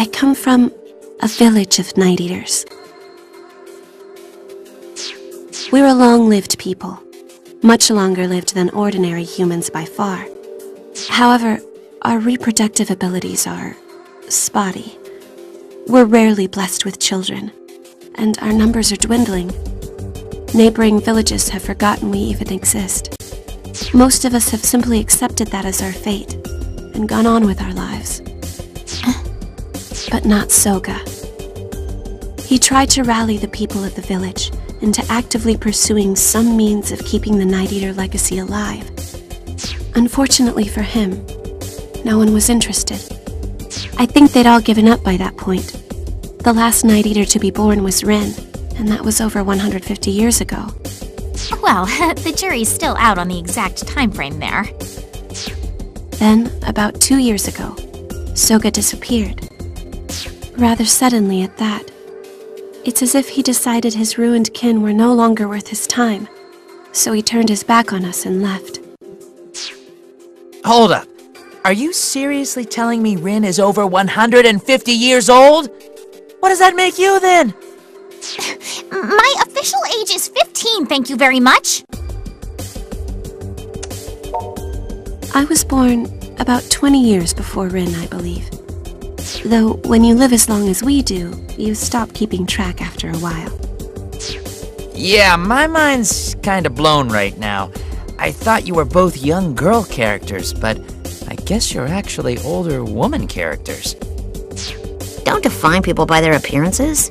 I come from a village of night eaters. We're a long-lived people, much longer lived than ordinary humans by far. However, our reproductive abilities are spotty. We're rarely blessed with children, and our numbers are dwindling. Neighboring villages have forgotten we even exist. Most of us have simply accepted that as our fate, and gone on with our lives. But not Soga. He tried to rally the people of the village into actively pursuing some means of keeping the Night Eater legacy alive. Unfortunately for him, no one was interested. I think they'd all given up by that point. The last Night Eater to be born was Rin, and that was over 150 years ago. Well, the jury's still out on the exact time frame there. Then, about 2 years ago, Soga disappeared. Rather suddenly at that. It's as if he decided his ruined kin were no longer worth his time, so he turned his back on us and left. Hold up. Are you seriously telling me Rin is over 150 years old? What does that make you then? My official age is 15, thank you very much. I was born about 20 years before Rin, I believe. Though, when you live as long as we do, you stop keeping track after a while. Yeah, my mind's kinda blown right now. I thought you were both young girl characters, but I guess you're actually older woman characters. Don't define people by their appearances.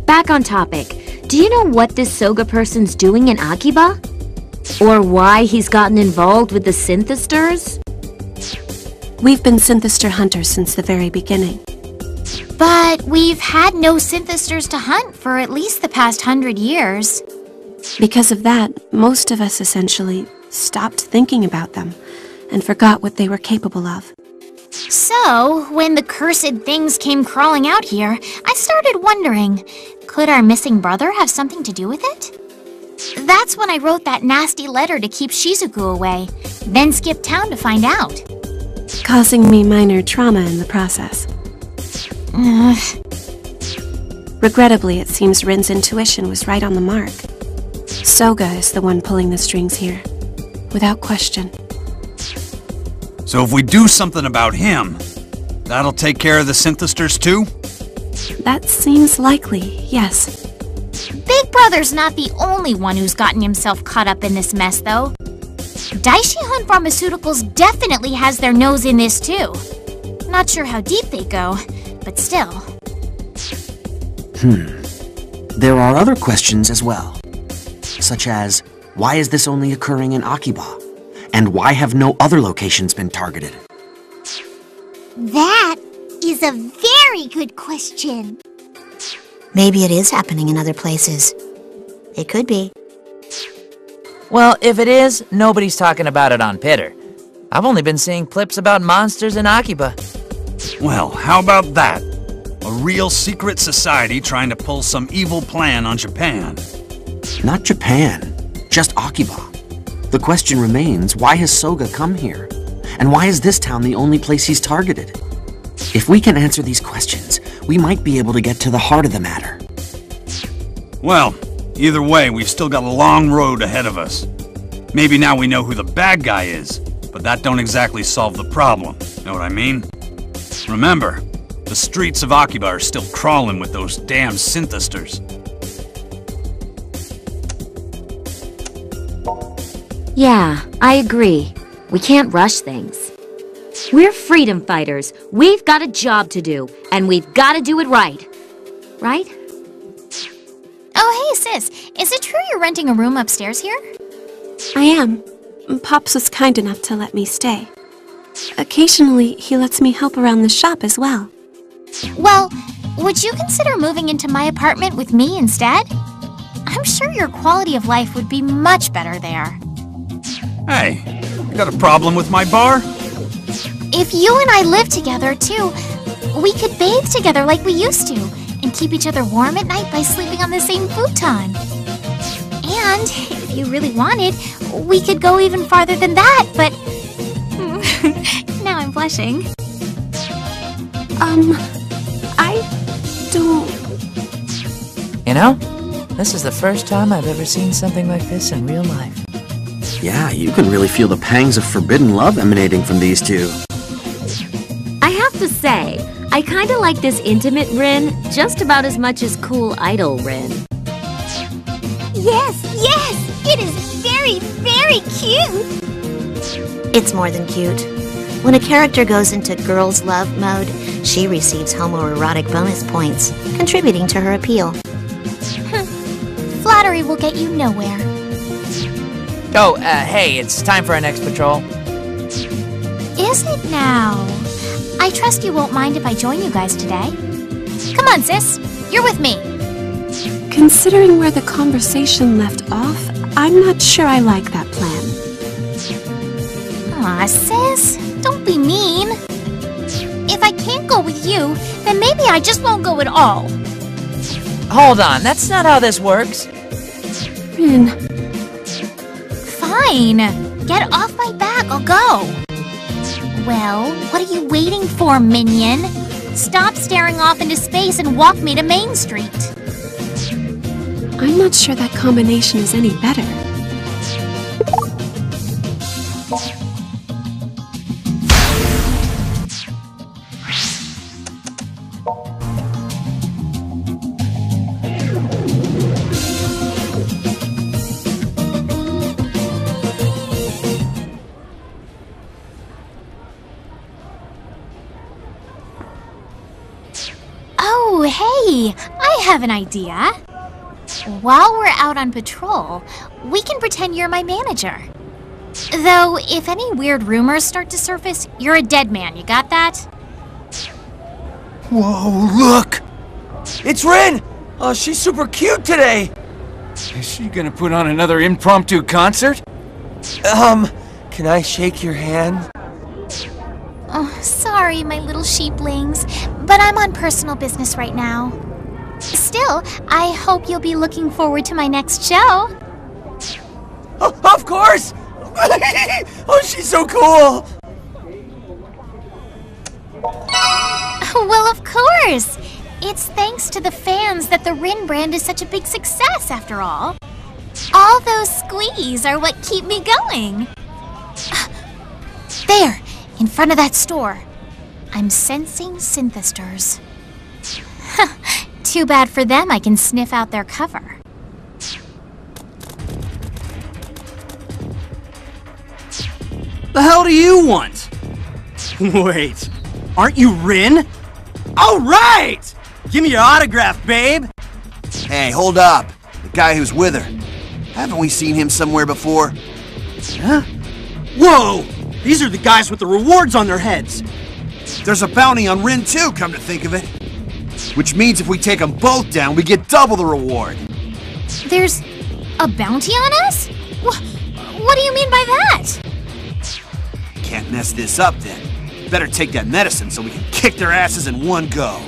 Back on topic. Do you know what this Soga person's doing in Akiba? Or why he's gotten involved with the Synthesters? We've been Synthester hunters since the very beginning. But we've had no Synthesters to hunt for at least the past 100 years. Because of that, most of us essentially stopped thinking about them and forgot what they were capable of. So, when the cursed things came crawling out here, I started wondering, could our missing brother have something to do with it? That's when I wrote that nasty letter to keep Shizuku away, then skipped town to find out. Causing me minor trauma in the process. Regrettably, it seems Rin's intuition was right on the mark. Soga is the one pulling the strings here, without question. So if we do something about him, that'll take care of the Synthesters too? That seems likely, yes. Big Brother's not the only one who's gotten himself caught up in this mess, though. Daishihan Pharmaceuticals definitely has their nose in this, too. Not sure how deep they go, but still. There are other questions as well. Such as, why is this only occurring in Akiba? And why have no other locations been targeted? That is a very good question. Maybe it is happening in other places. It could be. Well, if it is, nobody's talking about it on Pitter. I've only been seeing clips about monsters in Akiba. Well, how about that? A real secret society trying to pull some evil plan on Japan. Not Japan, just Akiba. The question remains, why has Soga come here? And why is this town the only place he's targeted? If we can answer these questions, we might be able to get to the heart of the matter. Well, either way, we've still got a long road ahead of us. Maybe now we know who the bad guy is, but that don't exactly solve the problem, know what I mean? Remember, the streets of Akiba are still crawling with those damn Synthesters. Yeah, I agree. We can't rush things. We're freedom fighters. We've got a job to do, and we've got to do it right. Right? Oh, hey, sis. Is it true you're renting a room upstairs here? I am. Pops was kind enough to let me stay. Occasionally, he lets me help around the shop as well. Well, would you consider moving into my apartment with me instead? I'm sure your quality of life would be much better there. Hey, you got a problem with my bar? If you and I lived together, too, we could bathe together like we used to, and keep each other warm at night by sleeping on the same futon. And, if you really wanted, we could go even farther than that, but... now I'm blushing. I don't... You know, this is the first time I've ever seen something like this in real life. Yeah, you can really feel the pangs of forbidden love emanating from these two. I have to say, I kinda like this intimate Rin just about as much as cool idol Rin. Yes, it is very, very cute. It's more than cute. When a character goes into girls' love mode, she receives homoerotic bonus points, contributing to her appeal. Flattery will get you nowhere. Oh, hey, it's time for our next patrol. Is it now? I trust you won't mind if I join you guys today. Come on, sis. You're with me. Considering where the conversation left off, I'm not sure I like that plan. Aw, sis. Don't be mean. If I can't go with you, then maybe I just won't go at all. Hold on, that's not how this works. Rin, Fine. Get off my back, I'll go. Well, what are you waiting for, minion? Stop staring off into space and walk me to Main Street. I'm not sure that combination is any better. Oh, hey, I have an idea. While we're out on patrol, we can pretend you're my manager. Though, if any weird rumors start to surface, you're a dead man, you got that? Whoa, look! It's Rin! Oh, she's super cute today! Is she gonna put on another impromptu concert? Can I shake your hand? Oh, sorry, my little sheeplings, but I'm on personal business right now. Still, I hope you'll be looking forward to my next show. Oh, of course! Oh, she's so cool! Well, of course! It's thanks to the fans that the Rin brand is such a big success, after all. All those squees are what keep me going. There, in front of that store. I'm sensing synthesters. Too bad for them I can sniff out their cover. The hell do you want? Wait, aren't you Rin? All right! Give me your autograph, babe! Hey, hold up. The guy who's with her. Haven't we seen him somewhere before? Huh? Whoa! These are the guys with the rewards on their heads. There's a bounty on Rin too, come to think of it. Which means if we take them both down, we get double the reward. There's a bounty on us? What do you mean by that? Can't mess this up then. Better take that medicine so we can kick their asses in one go.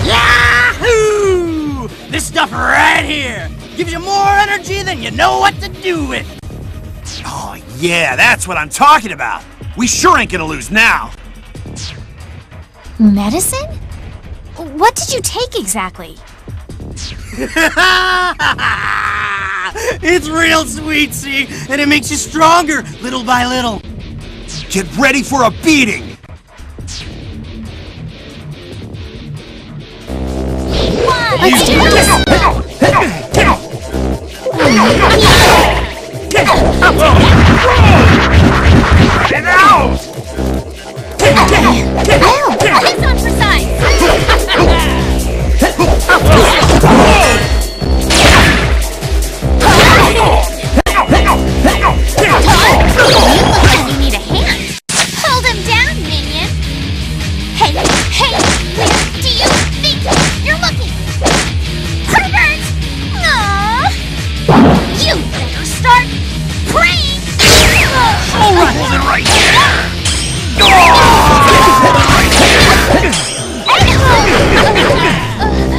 Yahoo! This stuff right here gives you more energy than you know what to do with. Oh yeah, that's what I'm talking about. We sure ain't gonna lose now. Medicine? What did you take exactly? It's real sweet, see? And it makes you stronger, little by little. Get ready for a beating! Let's do this! This one's precise! You need a hand. Hold him down, minion. Hey, where do you think you're looking? Pervert! Aww. You better start praying! All right, hold it right here!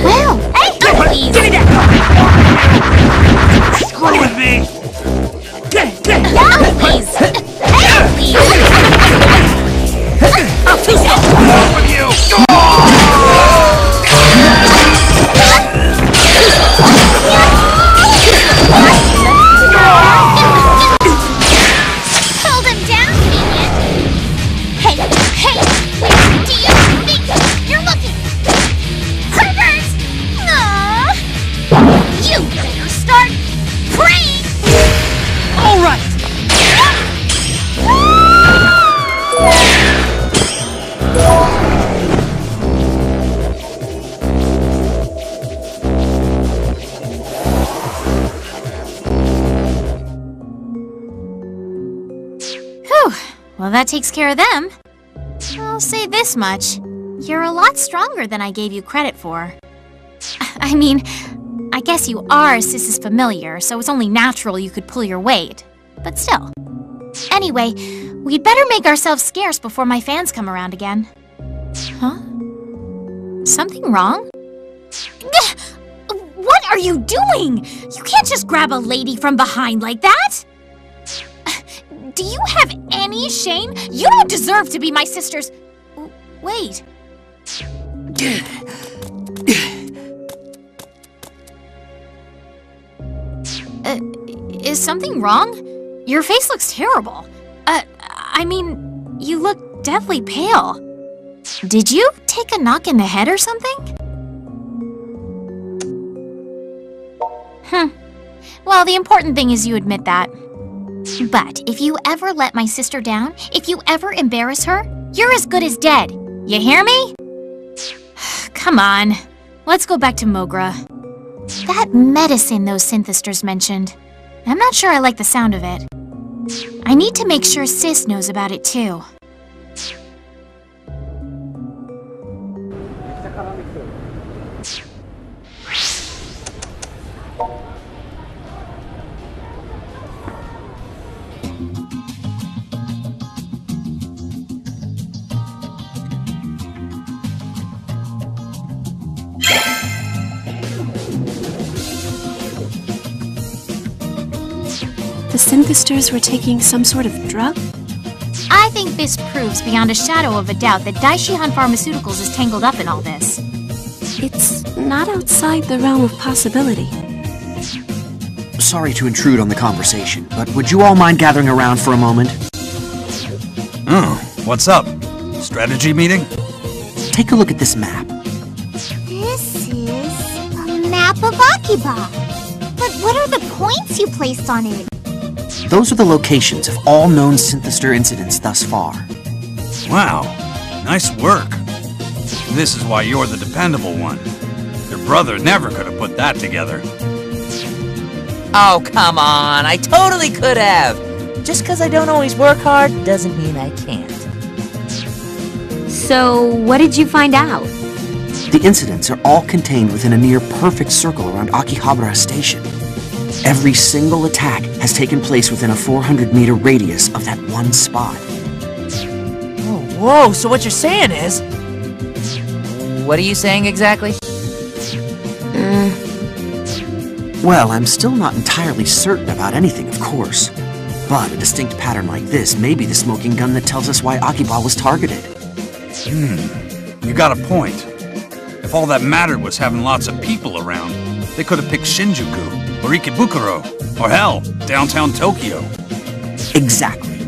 Well, please. screw with me! Now, please! Hey, please! What's with you? Hold him down, idiot! Hey, where do you think you're looking? Pervert! Aww! You better start praying! All right! Whew. Well, that takes care of them. I'll say this much. You're a lot stronger than I gave you credit for. I mean, I guess you are Sis's familiar, so it's only natural you could pull your weight. But still. Anyway, we'd better make ourselves scarce before my fans come around again. Huh? Something wrong? What are you doing? You can't just grab a lady from behind like that! Do you have any shame? You don't deserve to be my sister's... Wait. Is something wrong? Your face looks terrible. I mean, you look deathly pale. Did you take a knock in the head or something? Well, the important thing is you admit that. But if you ever let my sister down, if you ever embarrass her, you're as good as dead. You hear me? Come on. Let's go back to Mogra. That medicine those synthesters mentioned. I'm not sure I like the sound of it. I need to make sure Sis knows about it too. The synthesters were taking some sort of drug? I think this proves beyond a shadow of a doubt that Daishihan Pharmaceuticals is tangled up in all this. It's not outside the realm of possibility. Sorry to intrude on the conversation, but would you all mind gathering around for a moment? Oh, what's up? Strategy meeting? Take a look at this map. This is a map of Akiba. But what are the points you placed on it? Those are the locations of all known synthester incidents thus far. Wow, nice work. This is why you're the dependable one. Your brother never could have put that together. Oh, come on. I totally could have. Just because I don't always work hard doesn't mean I can't. So, what did you find out? The incidents are all contained within a near-perfect circle around Akihabara Station. Every single attack has taken place within a 400-meter radius of that one spot. Whoa, so what you're saying is... What are you saying exactly? Well, I'm still not entirely certain about anything, of course. But a distinct pattern like this may be the smoking gun that tells us why Akiba was targeted. You got a point. If all that mattered was having lots of people around, they could have picked Shinjuku, or Ikebukuro, or hell, downtown Tokyo. Exactly.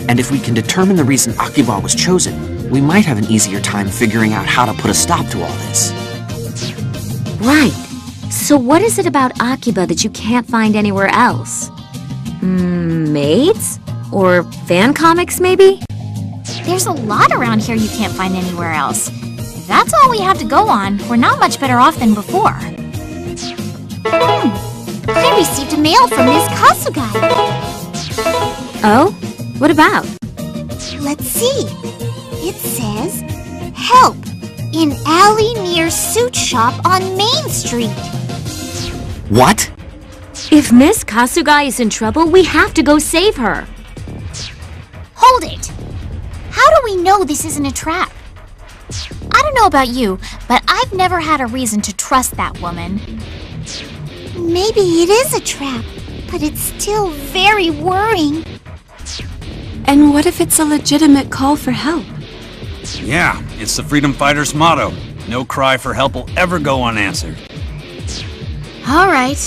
And if we can determine the reason Akiba was chosen, we might have an easier time figuring out how to put a stop to all this. Right. So what is it about Akiba that you can't find anywhere else? Maids? Or fan comics, maybe? There's a lot around here you can't find anywhere else. If that's all we have to go on, we're not much better off than before. I received a mail from Ms. Kasugai. Oh? What about? Let's see. It says, help, in alley near suit shop on Main Street. What? If Miss Kasugai is in trouble, we have to go save her. Hold it! How do we know this isn't a trap? I don't know about you, but I've never had a reason to trust that woman. Maybe it is a trap, but it's still very worrying. And what if it's a legitimate call for help? Yeah, it's the Freedom Fighters' motto. No cry for help will ever go unanswered. All right.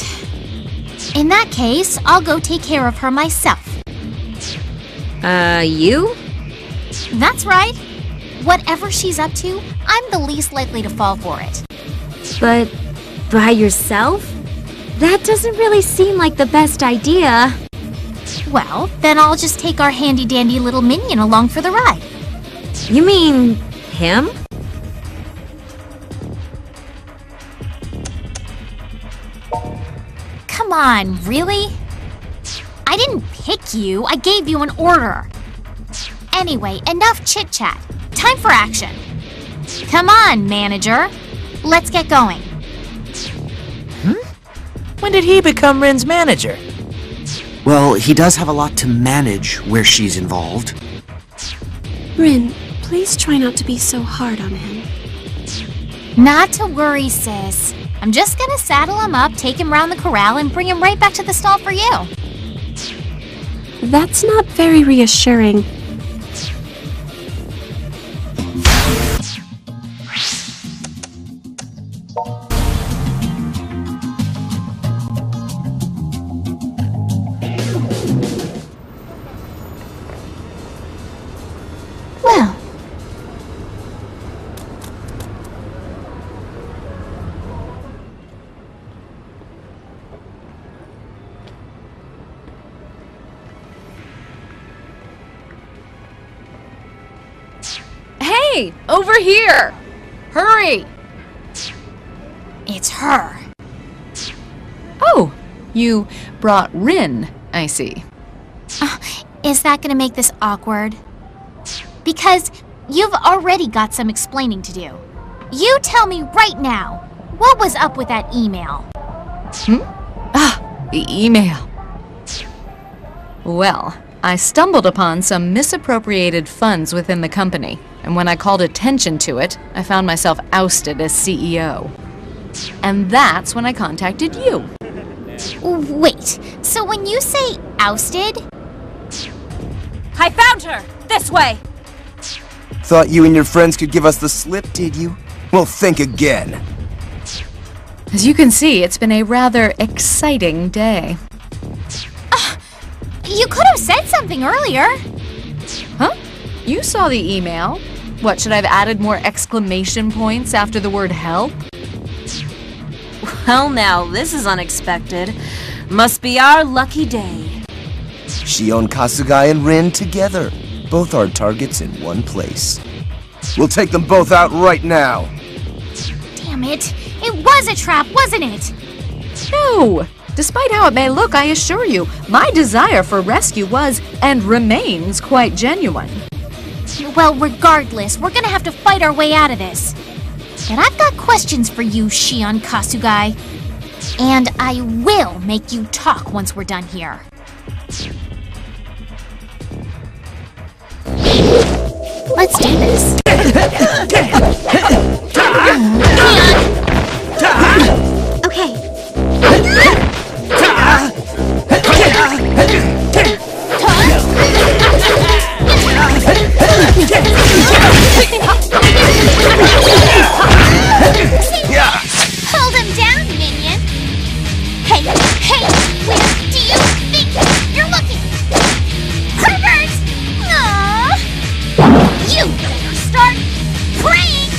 In that case, I'll go take care of her myself. You? That's right. Whatever she's up to, I'm the least likely to fall for it. But by yourself? That doesn't really seem like the best idea. Well, then I'll just take our handy-dandy little minion along for the ride. You mean him? Come on, really? I didn't pick you, I gave you an order. Anyway, enough chit-chat. Time for action. Come on, manager. Let's get going. When did he become Rin's manager? Well, he does have a lot to manage where she's involved. Rin, please try not to be so hard on him. Not to worry, sis. I'm just gonna saddle him up, take him round the corral, and bring him right back to the stall for you. That's not very reassuring. Well, Hey, over here! Hurry! it's her. Oh, you brought Rin, I see. Is that gonna make this awkward? Because you've already got some explaining to do. You tell me right now, what was up with that email? The email. Well, I stumbled upon some misappropriated funds within the company, and when I called attention to it, I found myself ousted as CEO. And that's when I contacted you. Wait, so when you say ousted, I found her! This way! Thought you and your friends could give us the slip, did you? Well, think again. As you can see, it's been a rather exciting day. you could have said something earlier. Huh? You saw the email. What, should I have added more exclamation points after the word help? Well now, this is unexpected. Must be our lucky day. Shion Kasugai and Rin together. Both our targets in one place. We'll take them both out right now. Damn it. It was a trap, wasn't it? No! Despite how it may look, I assure you, my desire for rescue was, and remains, quite genuine. Well, regardless, we're gonna have to fight our way out of this. But I've got questions for you, Shion Kasugai. And I will make you talk once we're done here. Let's do this. Okay. Hold him down, minion. Hey, where do you think you're looking? Herbert! Aww. You better start praying!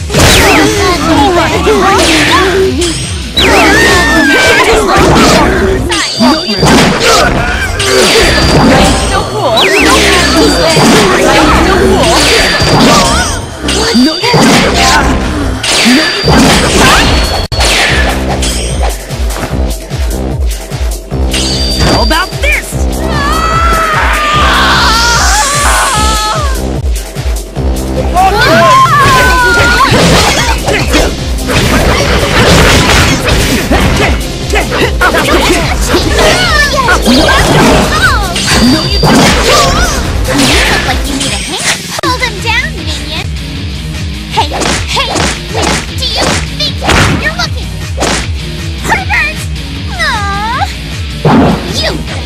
How about this? You look like you need a hand. Hold him down, minion. Hey, where do you think you're looking? Herbert! Aww. You better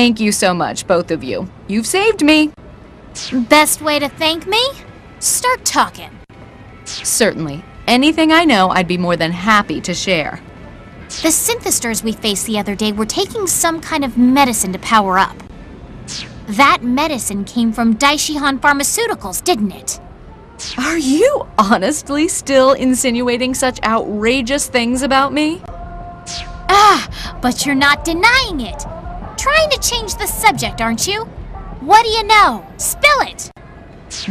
Thank you so much, both of you. You've saved me. Best way to thank me? Start talking. Certainly. Anything I know, I'd be more than happy to share. The synthesters we faced the other day were taking some kind of medicine to power up. That medicine came from Daishihan Pharmaceuticals, didn't it? Are you honestly still insinuating such outrageous things about me? Ah, but you're not denying it. Trying to change the subject, aren't you? What do you know? Spill it!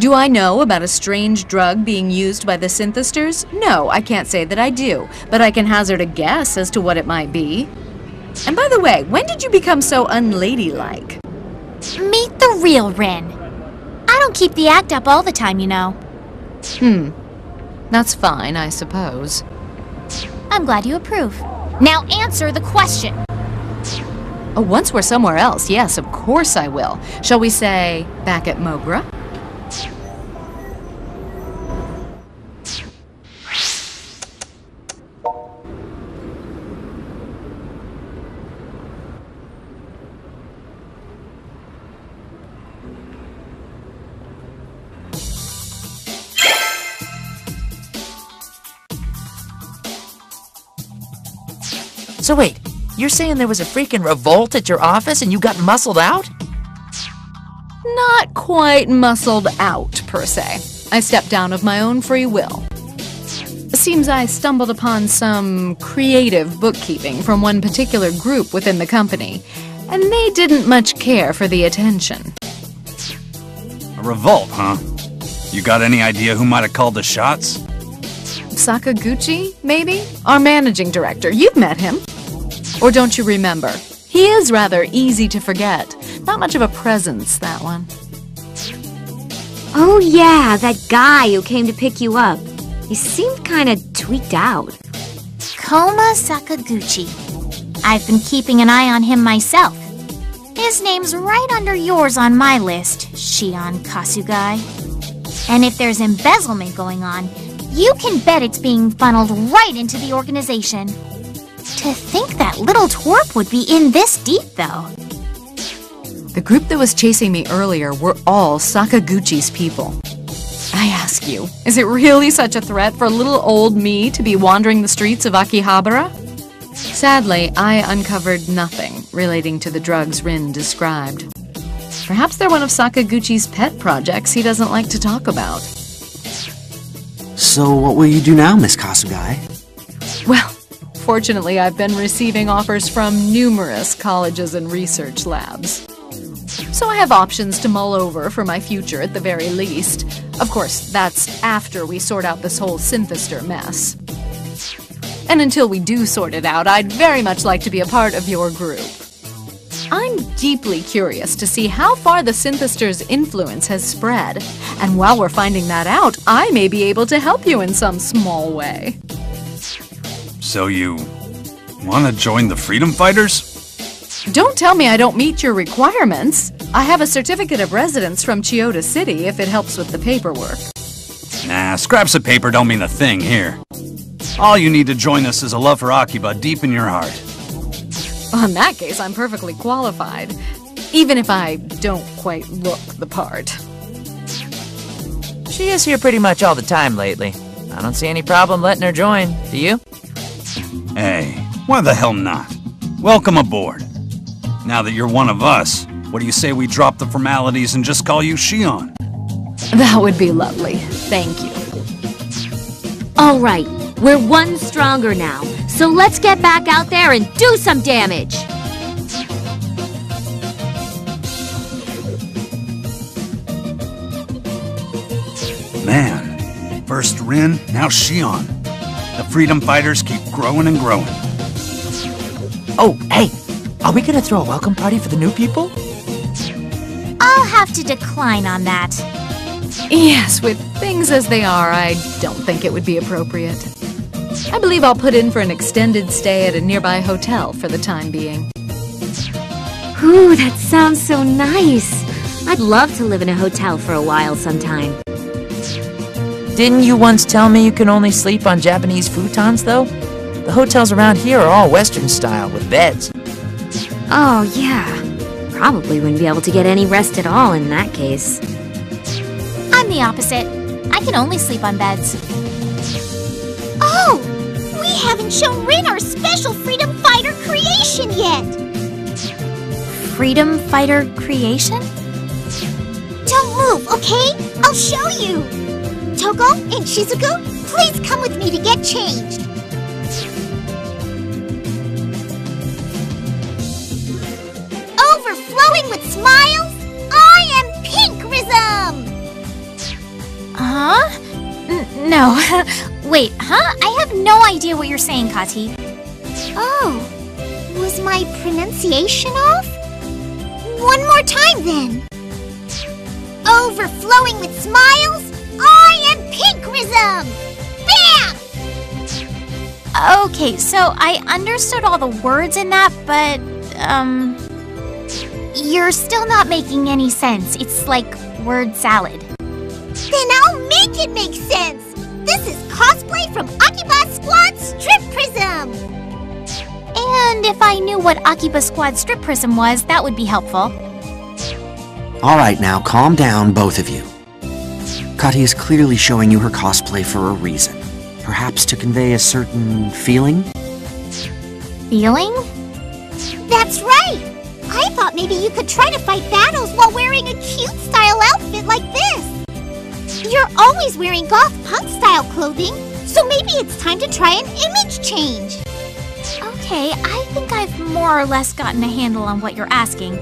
Do I know about a strange drug being used by the synthesters? No, I can't say that I do, but I can hazard a guess as to what it might be. And by the way, when did you become so unladylike? Meet the real Rin. I don't keep the act up all the time, you know. That's fine, I suppose. I'm glad you approve. Now answer the question. Oh, once we're somewhere else, yes, of course I will. Shall we say, back at Mogra? So wait, you're saying there was a freaking revolt at your office and you got muscled out? Not quite muscled out, per se. I stepped down of my own free will. It seems I stumbled upon some creative bookkeeping from one particular group within the company, and they didn't much care for the attention. A revolt, huh? You got any idea who might have called the shots? Sakaguchi, maybe? Our managing director. You've met him. Or don't you remember? He is rather easy to forget. Not much of a presence, that one. Oh yeah, that guy who came to pick you up. He seemed kinda tweaked out. Koma Sakaguchi. I've been keeping an eye on him myself. His name's right under yours on my list, Shion Kasugai. And if there's embezzlement going on, you can bet it's being funneled right into the organization. To think that little twerp would be in this deep, though. The group that was chasing me earlier were all Sakaguchi's people. I ask you, is it really such a threat for little old me to be wandering the streets of Akihabara? Sadly, I uncovered nothing relating to the drugs Rin described. Perhaps they're one of Sakaguchi's pet projects he doesn't like to talk about. So what will you do now, Miss Kasugai? Well, fortunately, I've been receiving offers from numerous colleges and research labs. So I have options to mull over for my future at the very least. Of course, that's after we sort out this whole synthester mess. And until we do sort it out, I'd very much like to be a part of your group. I'm deeply curious to see how far the synthester's influence has spread. And while we're finding that out, I may be able to help you in some small way. So you want to join the Freedom Fighters? Don't tell me I don't meet your requirements. I have a certificate of residence from Chiyoda City if it helps with the paperwork. Nah, scraps of paper don't mean a thing here. All you need to join us is a love for Akiba deep in your heart. Well, in that case, I'm perfectly qualified. Even if I don't quite look the part. She is here pretty much all the time lately. I don't see any problem letting her join, do you? Hey, why the hell not? Welcome aboard. Now that you're one of us, what do you say we drop the formalities and just call you Shion? That would be lovely. Thank you. All right, we're one stronger now, so let's get back out there and do some damage! Man, first Rin, now Shion. The Freedom Fighters keep growing and growing. Oh, hey, are we gonna throw a welcome party for the new people? I'll have to decline on that. Yes, with things as they are, I don't think it would be appropriate. I believe I'll put in for an extended stay at a nearby hotel for the time being. Ooh, that sounds so nice. I'd love to live in a hotel for a while sometime. Didn't you once tell me you can only sleep on Japanese futons, though? The hotels around here are all Western style, with beds. Oh, yeah. Probably wouldn't be able to get any rest at all in that case. I'm the opposite. I can only sleep on beds. Oh! We haven't shown Rin our special Freedom Fighter creation yet! Freedom Fighter creation? Don't move, okay? I'll show you! Togo and Shizuku, please come with me to get changed. Overflowing with smiles, I am Pinkrism! Huh? No. Wait, huh? I have no idea what you're saying, Kati. Oh, was my pronunciation off? One more time then. Overflowing with smiles, I am Pinkrism! Bam! Okay, so I understood all the words in that, but, you're still not making any sense. It's like word salad. Then I'll make it make sense! This is cosplay from Akiba Squad Strip Prism! And if I knew what Akiba Squad Strip Prism was, that would be helpful. All right, now calm down, both of you. Kati is clearly showing you her cosplay for a reason. Perhaps to convey a certain feeling? Feeling? That's right! I thought maybe you could try to fight battles while wearing a cute style outfit like this! You're always wearing goth punk style clothing, so maybe it's time to try an image change! Okay, I think I've more or less gotten a handle on what you're asking.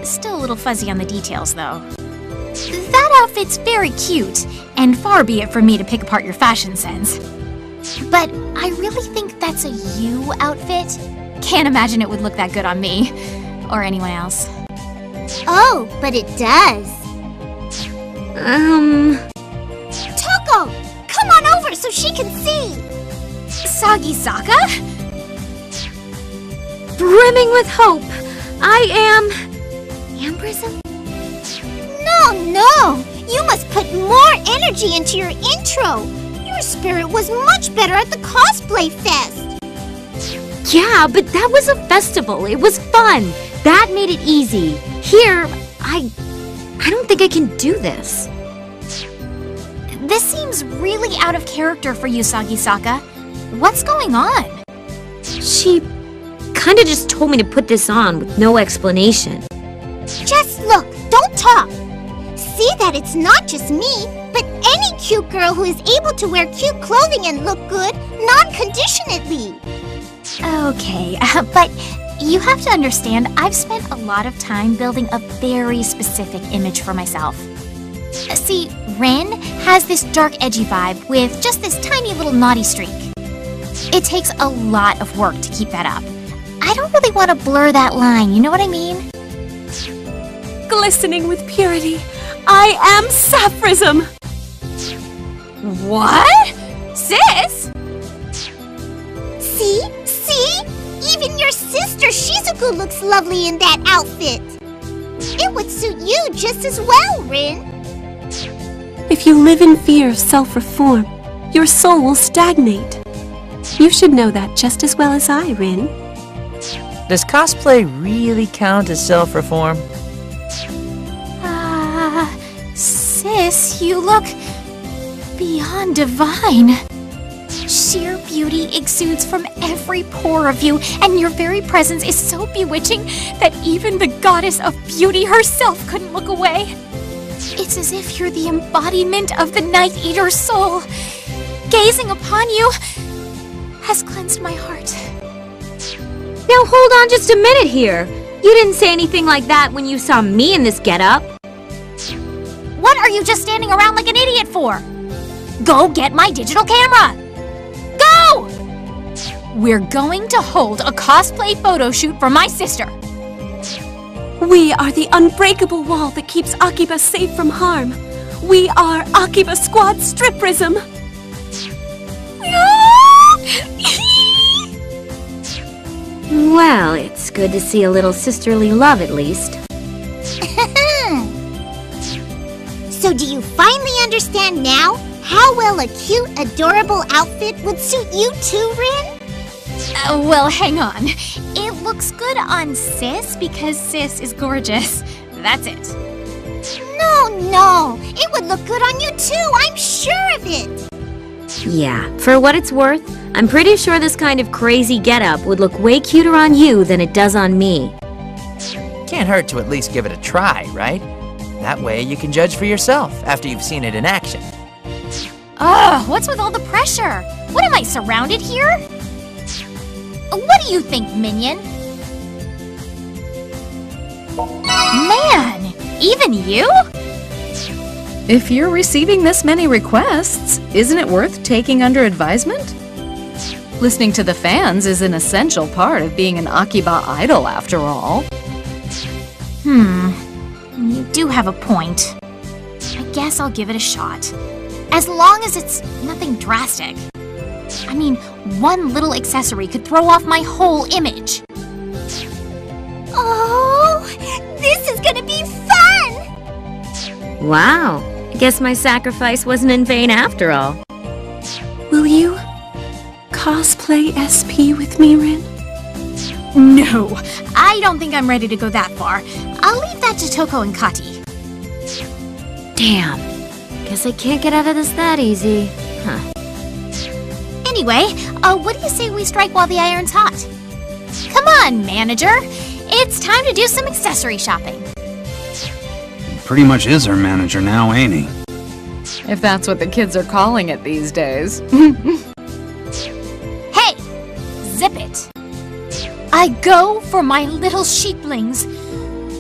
Still a little fuzzy on the details, though. That outfit's very cute, and far be it from me to pick apart your fashion sense. But I really think that's a you outfit. Can't imagine it would look that good on me. Or anyone else. Oh, but it does. Toko! Come on over so she can see! Sagisaka? Brimming with hope, I am... Ambrism? No! You must put more energy into your intro! Your spirit was much better at the cosplay fest! Yeah, but that was a festival. It was fun. That made it easy. Here, I don't think I can do this. This seems really out of character for you, Sagisaka. What's going on? She kinda just told me to put this on with no explanation. Just look, don't talk. See that it's not just me, but any cute girl who is able to wear cute clothing and look good non-conditionedly. Okay, but you have to understand, I've spent a lot of time building a very specific image for myself. See, Rin has this dark, edgy vibe with just this tiny little naughty streak. It takes a lot of work to keep that up. I don't really want to blur that line, you know what I mean? Glistening with purity, I am Sapphism! What? Sis? See? Even your sister Shizuku looks lovely in that outfit. It would suit you just as well, Rin. If you live in fear of self-reform, your soul will stagnate. You should know that just as well as I, Rin. Does cosplay really count as self-reform? Sis, you look beyond divine. Sheer beauty exudes from every pore of you, and your very presence is so bewitching that even the goddess of beauty herself couldn't look away. It's as if you're the embodiment of the Night Eater's soul. Gazing upon you has cleansed my heart. Now hold on just a minute here. You didn't say anything like that when you saw me in this getup. What are you just standing around like an idiot for? Go get my digital camera! Go! We're going to hold a cosplay photo shoot for my sister. We are the unbreakable wall that keeps Akiba safe from harm. We are Akiba Squad Striprism. Well, it's good to see a little sisterly love at least. So do you finally understand now how well a cute, adorable outfit would suit you too, Rin? Well, hang on. It looks good on Sis because Sis is gorgeous. That's it. No. It would look good on you too. I'm sure of it. Yeah, for what it's worth, I'm pretty sure this kind of crazy getup would look way cuter on you than it does on me. Can't hurt to at least give it a try, right? That way you can judge for yourself after you've seen it in action. Ugh, what's with all the pressure? What, am I surrounded here? What do you think, Minion? Man, even you? If you're receiving this many requests, isn't it worth taking under advisement? Listening to the fans is an essential part of being an Akiba idol, after all. You do have a point. I guess I'll give it a shot. As long as it's nothing drastic. I mean, one little accessory could throw off my whole image. Oh, this is gonna be fun! Wow, I guess my sacrifice wasn't in vain after all. Will you cosplay SP with me, Rin? No, I don't think I'm ready to go that far. I'll leave that to Toko and Kati. Damn, guess I can't get out of this that easy. Huh. Anyway, what do you say we strike while the iron's hot? Come on, manager. It's time to do some accessory shopping. He pretty much is our manager now, ain't he? If that's what the kids are calling it these days. Hey! Zip it! I go for my little sheeplings,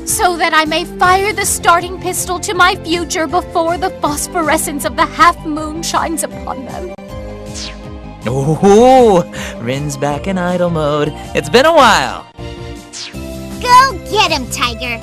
so that I may fire the starting pistol to my future before the phosphorescence of the half-moon shines upon them. Ooh, Rin's back in idol mode. It's been a while. Go get him, Tiger!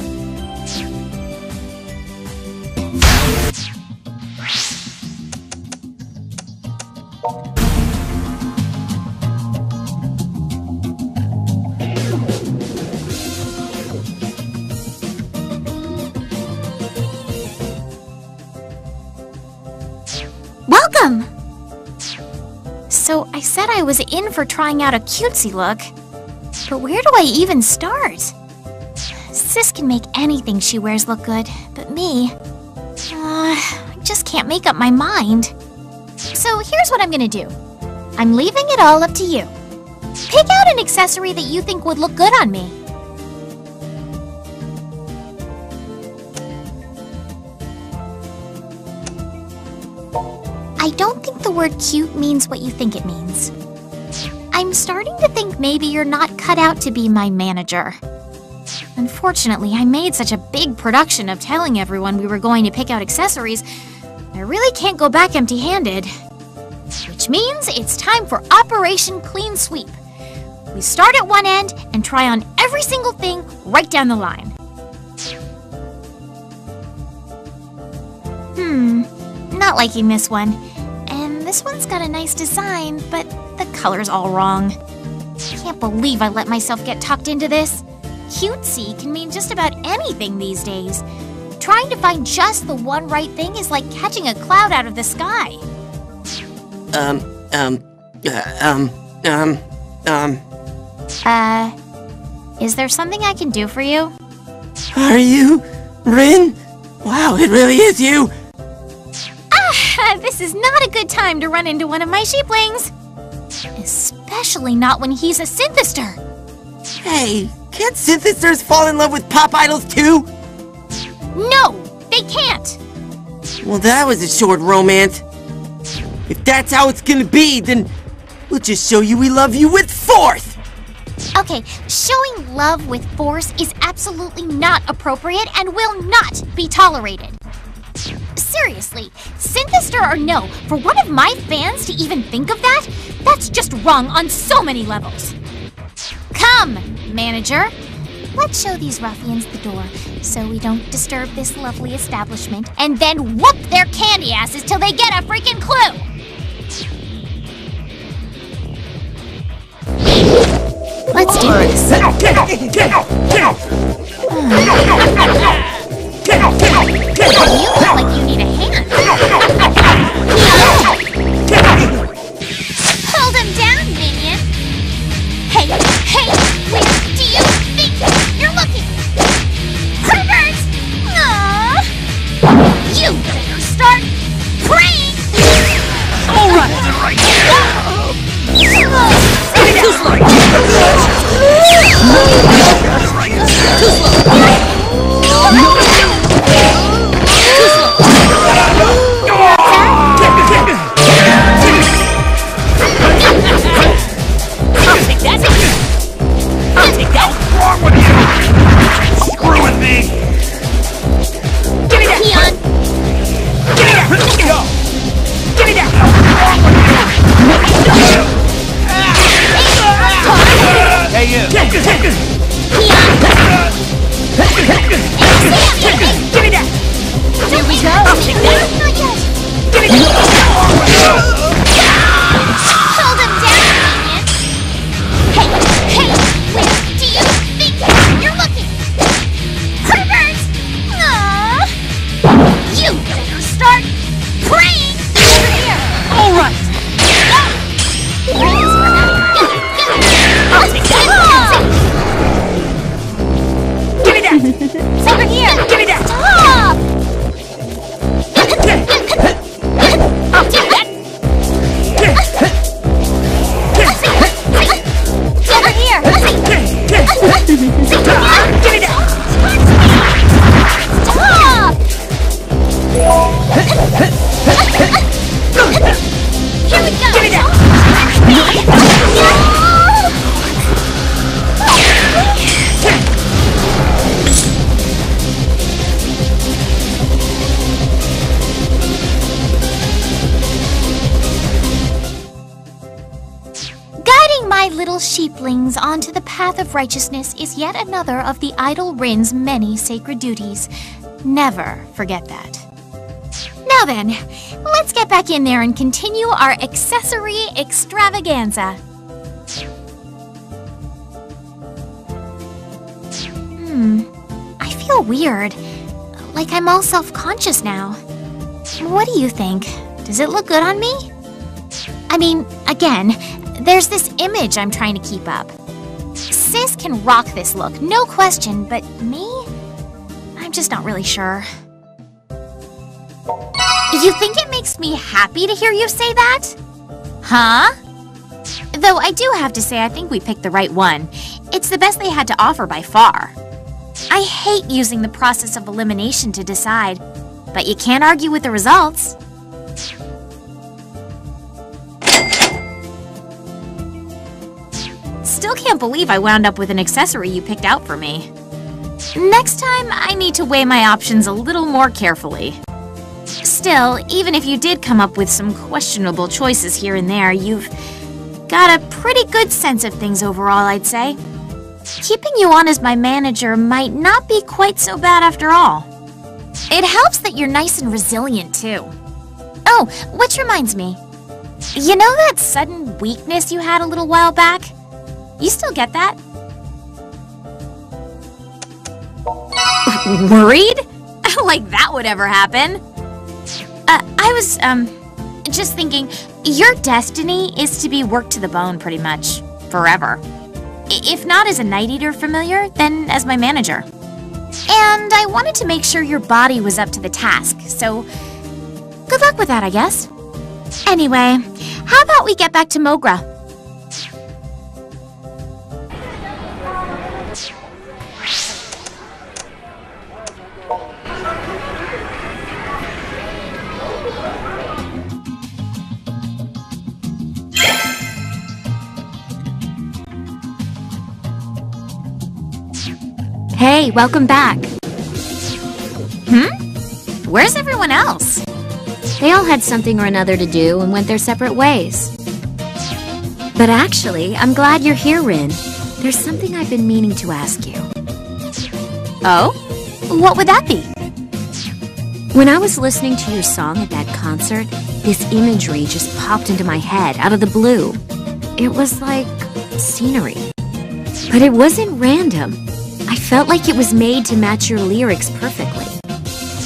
Welcome! So I said I was in for trying out a cutesy look, but where do I even start? Sis can make anything she wears look good, but me, I just can't make up my mind. So here's what I'm gonna do. I'm leaving it all up to you. Pick out an accessory that you think would look good on me. I don't think the word cute means what you think it means. I'm starting to think maybe you're not cut out to be my manager. Unfortunately, I made such a big production of telling everyone we were going to pick out accessories, I really can't go back empty-handed. Which means it's time for Operation Clean Sweep. We start at one end and try on every single thing right down the line. Not liking this one. And this one's got a nice design, but the color's all wrong. Can't believe I let myself get tucked into this. Cutesy can mean just about anything these days. Trying to find just the one right thing is like catching a cloud out of the sky. Is there something I can do for you? Are you Rin? Wow, it really is you! This is not a good time to run into one of my sheeplings. Especially not when he's a synthester. Hey, can't synthesters fall in love with pop idols too? No, they can't. Well, that was a short romance. If that's how it's gonna be, then we'll just show you we love you with force! Okay, showing love with force is absolutely not appropriate and will not be tolerated. Seriously, synthester or no, for one of my fans to even think of that, that's just wrong on so many levels. Come, manager. Let's show these ruffians the door so we don't disturb this lovely establishment and then whoop their candy asses till they get a freaking clue. Let's do this. You look like you need a hand. Hold him down, minion. Hey, where do you little sheeplings onto the path of righteousness is yet another of the idol Rin's many sacred duties. Never forget that. Now then, let's get back in there and continue our accessory extravaganza. I feel weird. Like I'm all self-conscious now. What do you think? Does it look good on me? I mean, again, there's this image I'm trying to keep up. Sis can rock this look, no question, but me? I'm just not really sure. You think it makes me happy to hear you say that? Huh? Though I do have to say I think we picked the right one. It's the best they had to offer by far. I hate using the process of elimination to decide, but you can't argue with the results. Still can't believe I wound up with an accessory you picked out for me. Next time, I need to weigh my options a little more carefully. Still, even if you did come up with some questionable choices here and there, you've got a pretty good sense of things overall, I'd say. Keeping you on as my manager might not be quite so bad after all. It helps that you're nice and resilient, too. Oh, which reminds me. You know that sudden weakness you had a little while back? You still get that? Worried? Like that would ever happen. I was, just thinking, your destiny is to be worked to the bone pretty much. Forever. If not as a Night Eater familiar, then as my manager. And I wanted to make sure your body was up to the task, so good luck with that, I guess. Anyway, how about we get back to Mogra? Hey, welcome back. Where's everyone else? They all had something or another to do and went their separate ways. But actually, I'm glad you're here, Rin. There's something I've been meaning to ask you. Oh? What would that be? When I was listening to your song at that concert, this imagery just popped into my head out of the blue. It was like scenery. But it wasn't random. I felt like it was made to match your lyrics perfectly.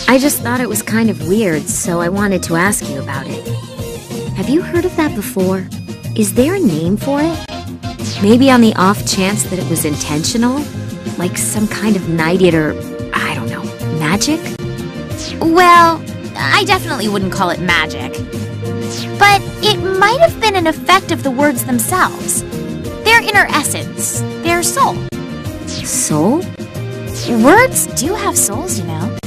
I just thought it was kind of weird, so I wanted to ask you about it. Have you heard of that before? Is there a name for it? Maybe on the off chance that it was intentional? Like some kind of Night Eater, I don't know, magic? Well, I definitely wouldn't call it magic. But it might have been an effect of the words themselves. Their inner essence, their soul. Soul? Words do have souls, you know.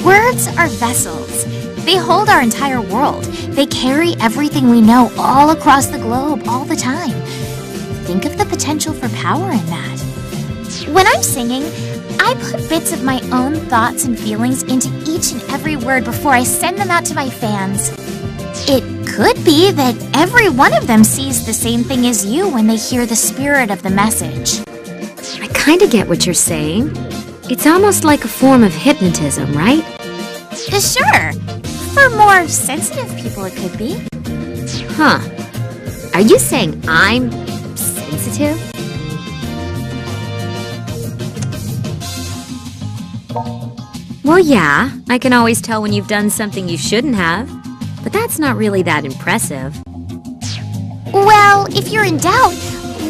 Words are vessels. They hold our entire world. They carry everything we know all across the globe all the time. Think of the potential for power in that. When I'm singing, I put bits of my own thoughts and feelings into each and every word before I send them out to my fans. It could be that every one of them sees the same thing as you when they hear the spirit of the message. I kind of get what you're saying. It's almost like a form of hypnotism, right? Sure. For more sensitive people, it could be. Huh. Are you saying I'm sensitive? Well, yeah. I can always tell when you've done something you shouldn't have. But that's not really that impressive. Well, if you're in doubt,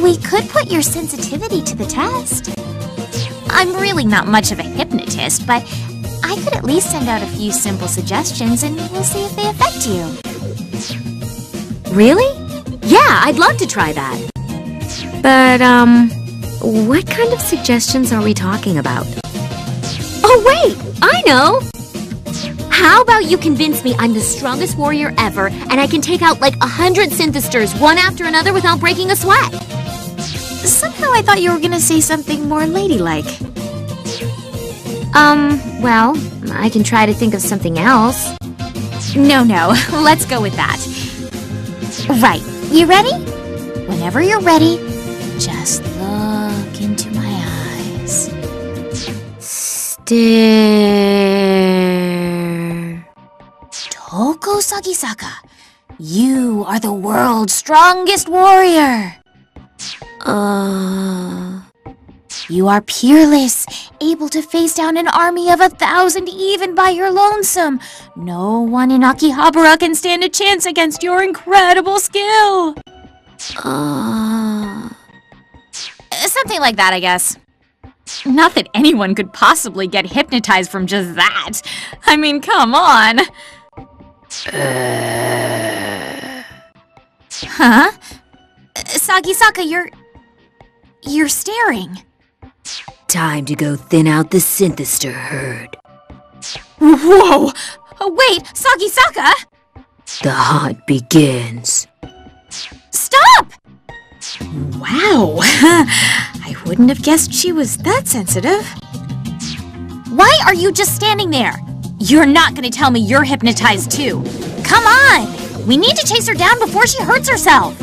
we could put your sensitivity to the test. I'm really not much of a hypnotist, but I could at least send out a few simple suggestions and we'll see if they affect you. Really? Yeah, I'd love to try that. But, what kind of suggestions are we talking about? Oh, wait! I know! How about you convince me I'm the strongest warrior ever and I can take out like 100 synthesters one after another without breaking a sweat? Somehow I thought you were gonna say something more ladylike. Well, I can try to think of something else. No, let's go with that. Right, you ready? Whenever you're ready, Just look into my eyes. Stare. Toko Sagisaka, you are the world's strongest warrior. You are peerless, able to face down an army of 1,000 even by your lonesome. No one in Akihabara can stand a chance against your incredible skill. Something like that, I guess. Not that anyone could possibly get hypnotized from just that. I mean, come on. Huh? Sagisaka, you're staring. Time to go thin out the Synthester herd. Whoa! Wait, Sagisaka! The hunt begins. Stop! Wow, I wouldn't have guessed she was that sensitive. Why are you just standing there? You're not gonna tell me you're hypnotized too. Come on! We need to chase her down before she hurts herself.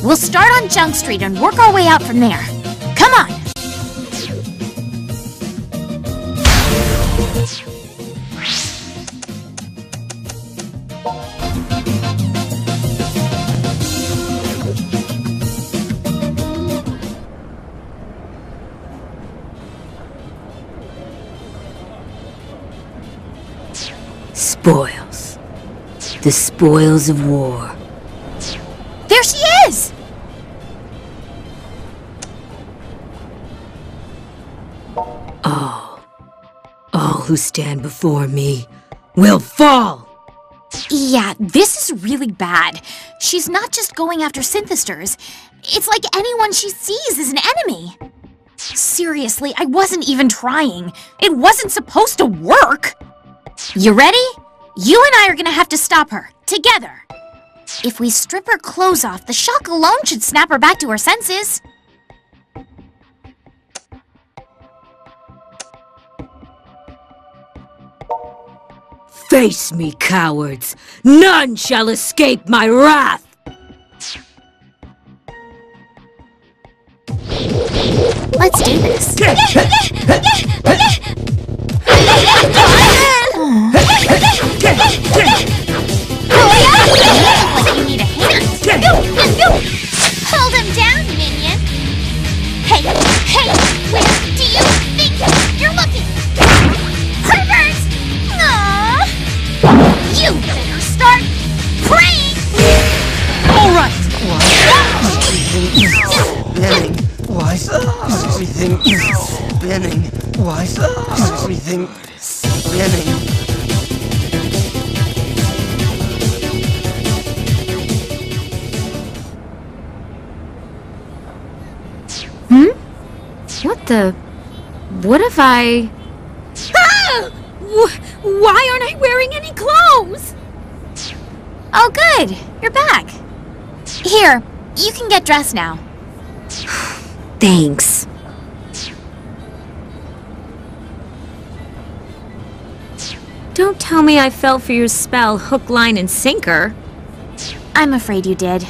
We'll start on Junk Street and work our way out from there. Come on! Spoils. The spoils of war. There she is! All who stand before me will fall! Yeah, this is really bad. She's not just going after Synthesters. It's like anyone she sees is an enemy. Seriously, I wasn't even trying. It wasn't supposed to work. You ready? You and I are gonna have to stop her, together. If we strip her clothes off, the shock alone should snap her back to her senses. Face me, cowards! None shall escape my wrath! Let's do this. Like you need a hand. Hold him down, minion. Hey, where do you think you're looking? Pervert! Aww. You better start praying! Alright! Spinning. Why is everything spinning? Why is everything spinning? What if I... Ah! Why aren't I wearing any clothes? Oh, good. You're back. Here, you can get dressed now. Thanks. Don't tell me I fell for your spell hook, line, and sinker. I'm afraid you did.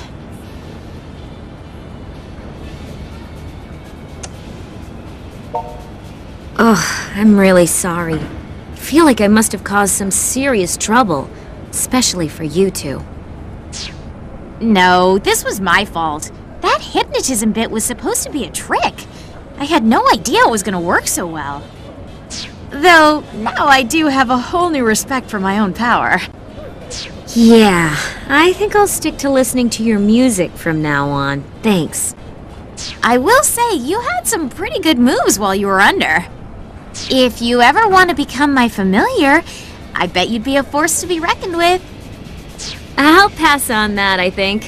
Ugh, I'm really sorry. I feel like I must have caused some serious trouble, especially for you two. No, this was my fault. That hypnotism bit was supposed to be a trick. I had no idea it was gonna work so well. Though, now I do have a whole new respect for my own power. Yeah, I think I'll stick to listening to your music from now on. Thanks. I will say, you had some pretty good moves while you were under. If you ever want to become my familiar, I bet you'd be a force to be reckoned with. I'll pass on that, I think.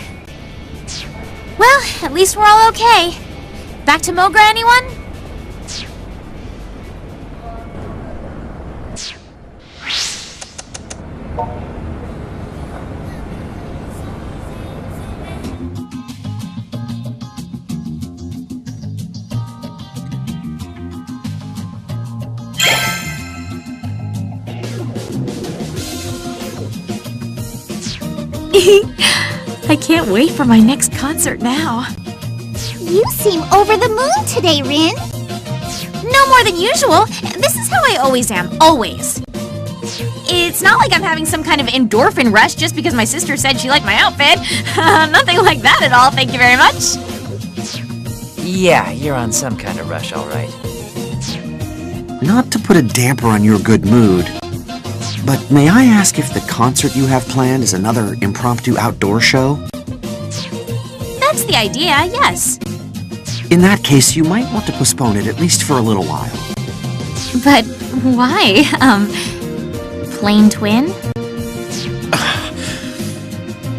Well, at least we're all okay. Back to Mogra, anyone? I can't wait for my next concert now. You seem over the moon today, Rin. No more than usual. This is how I always am, always. It's not like I'm having some kind of endorphin rush just because my sister said she liked my outfit. Nothing like that at all, thank you very much. Yeah, you're on some kind of rush, all right. Not to put a damper on your good mood, but may I ask if the concert you have planned is another impromptu outdoor show? That's the idea, yes. In that case, you might want to postpone it at least for a little while. But why? Plain twin?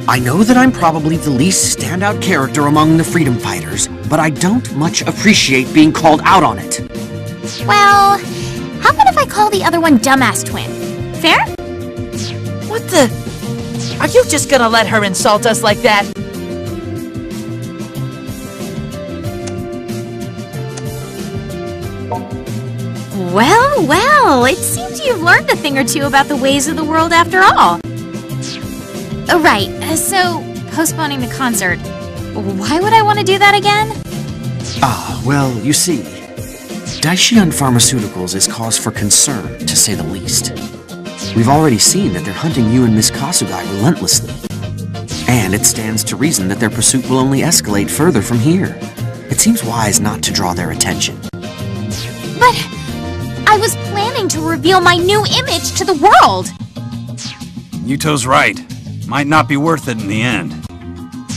I know that I'm probably the least standout character among the freedom fighters, but I don't much appreciate being called out on it. Well, how about if I call the other one dumbass twin? Fair? What the? Are you just gonna let her insult us like that? Well, well, it seems you've learned a thing or two about the ways of the world after all. Right, so postponing the concert. Why would I want to do that again? Well, you see, Daishion Pharmaceuticals is cause for concern, to say the least. We've already seen that they're hunting you and Miss Kasugai relentlessly. And it stands to reason that their pursuit will only escalate further from here. It seems wise not to draw their attention. But I was planning to reveal my new image to the world! Yuto's right. Might not be worth it in the end.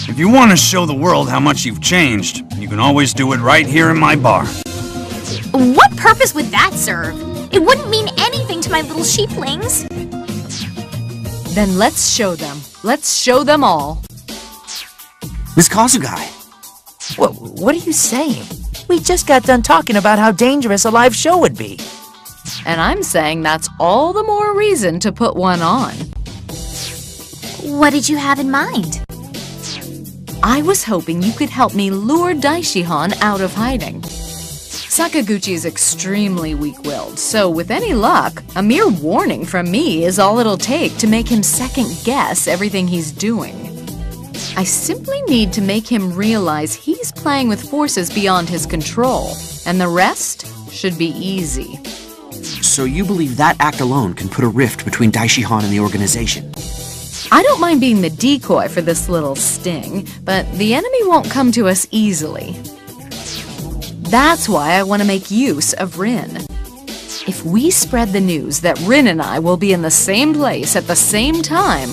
If you want to show the world how much you've changed, you can always do it right here in my bar. What purpose would that serve? It wouldn't mean anything to my little sheeplings. Then let's show them. Let's show them all. Miss Kasugai! What are you saying? We just got done talking about how dangerous a live show would be. And I'm saying that's all the more reason to put one on. What did you have in mind? I was hoping you could help me lure Daishihan out of hiding. Sakaguchi is extremely weak-willed, so with any luck, a mere warning from me is all it'll take to make him second-guess everything he's doing. I simply need to make him realize he's playing with forces beyond his control, and the rest should be easy. So you believe that act alone can put a rift between Daishihan and the organization? I don't mind being the decoy for this little sting, but the enemy won't come to us easily. That's why I want to make use of Rin. If we spread the news that Rin and I will be in the same place at the same time,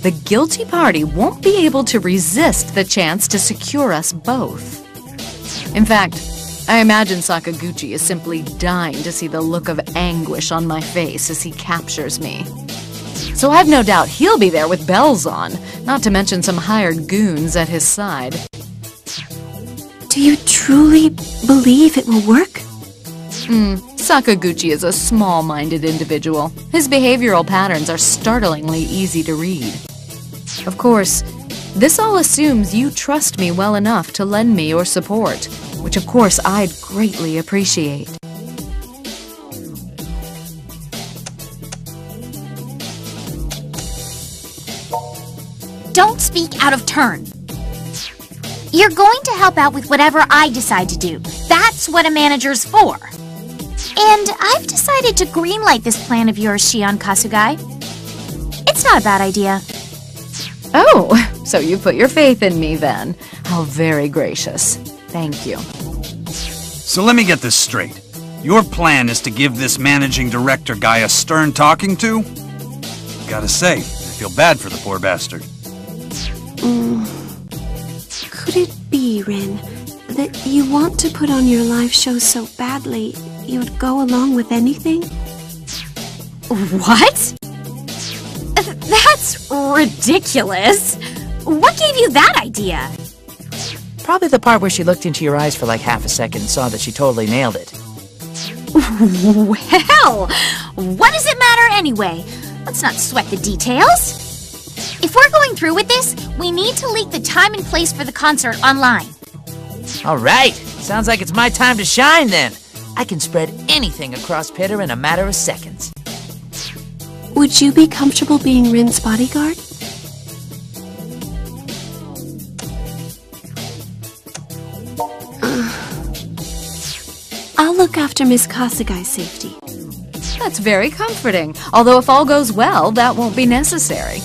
the guilty party won't be able to resist the chance to secure us both. In fact, I imagine Sakaguchi is simply dying to see the look of anguish on my face as he captures me. So I've no doubt he'll be there with bells on, not to mention some hired goons at his side. Do you truly believe it will work? Sakaguchi is a small-minded individual. His behavioral patterns are startlingly easy to read. Of course, this all assumes you trust me well enough to lend me your support, which of course I'd greatly appreciate. Don't speak out of turn. You're going to help out with whatever I decide to do. That's what a manager's for. And I've decided to greenlight this plan of yours, Shion Kasugai. It's not a bad idea. Oh, so you put your faith in me then. How very gracious. Thank you. So let me get this straight. Your plan is to give this managing director guy a stern talking to? Gotta say, I feel bad for the poor bastard. Could it be, Rin, that you want to put on your live show so badly you'd go along with anything? What? That's ridiculous. What gave you that idea? Probably the part where she looked into your eyes for like half a second and saw that she totally nailed it. Well, what does it matter anyway? Let's not sweat the details. If we're going through with this, we need to leak the time and place for the concert online. All right, sounds like it's my time to shine then. I can spread anything across Pitter in a matter of seconds. Would you be comfortable being Rin's bodyguard? look after Miss Kasagai's safety. That's very comforting. Although if all goes well, that won't be necessary.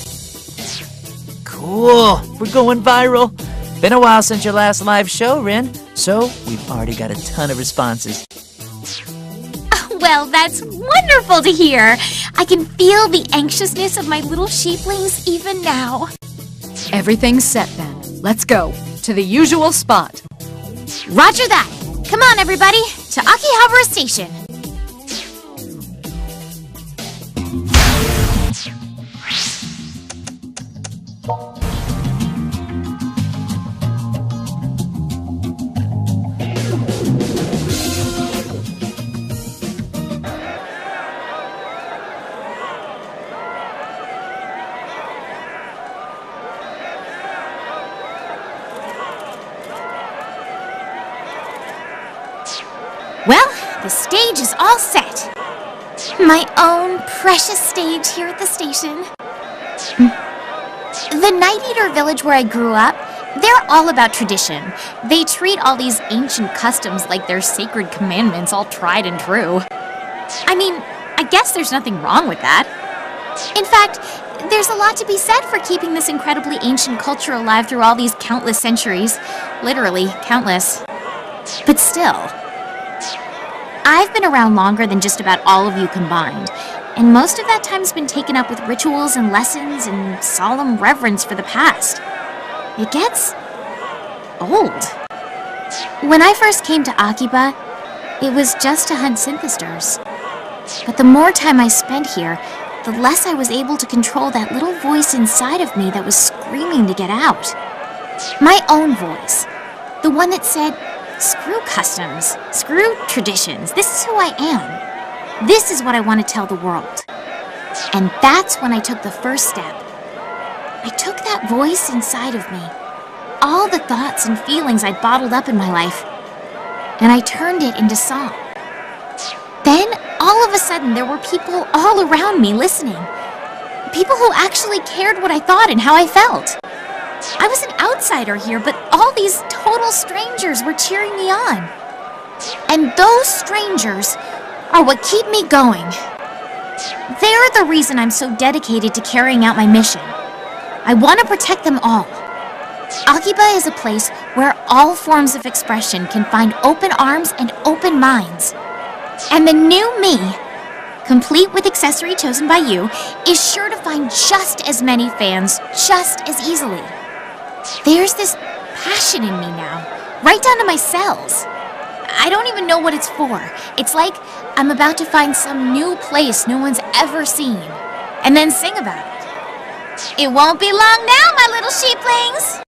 Cool. We're going viral. Been a while since your last live show, Rin. So, we've already got a ton of responses. Well, that's wonderful to hear. I can feel the anxiousness of my little sheeplings even now. Everything's set then. Let's go. To the usual spot. Roger that. Come on, everybody, to Akihabara Station. Well, the stage is all set. My own precious stage here at the station. The Night Eater village where I grew up, they're all about tradition. They treat all these ancient customs like they're sacred commandments, all tried and true. I mean, I guess there's nothing wrong with that. In fact, there's a lot to be said for keeping this incredibly ancient culture alive through all these countless centuries. Literally, countless. But still, I've been around longer than just about all of you combined, and most of that time's been taken up with rituals and lessons and solemn reverence for the past. It gets old. When I first came to Akiba, it was just to hunt synthesters. But the more time I spent here, the less I was able to control that little voice inside of me that was screaming to get out. My own voice. The one that said, "Screw customs, screw traditions, this is who I am. This is what I want to tell the world." And that's when I took the first step. I took that voice inside of me, all the thoughts and feelings I'd bottled up in my life, and I turned it into song. Then, all of a sudden, there were people all around me listening. People who actually cared what I thought and how I felt. I was an outsider here, but all these total strangers were cheering me on. And those strangers are what keep me going. They're the reason I'm so dedicated to carrying out my mission. I want to protect them all. Akiba is a place where all forms of expression can find open arms and open minds. And the new me, complete with accessory chosen by you, is sure to find just as many fans just as easily. There's this passion in me now, right down to my cells. I don't even know what it's for. It's like I'm about to find some new place no one's ever seen, and then sing about it. It won't be long now, my little sheeplings!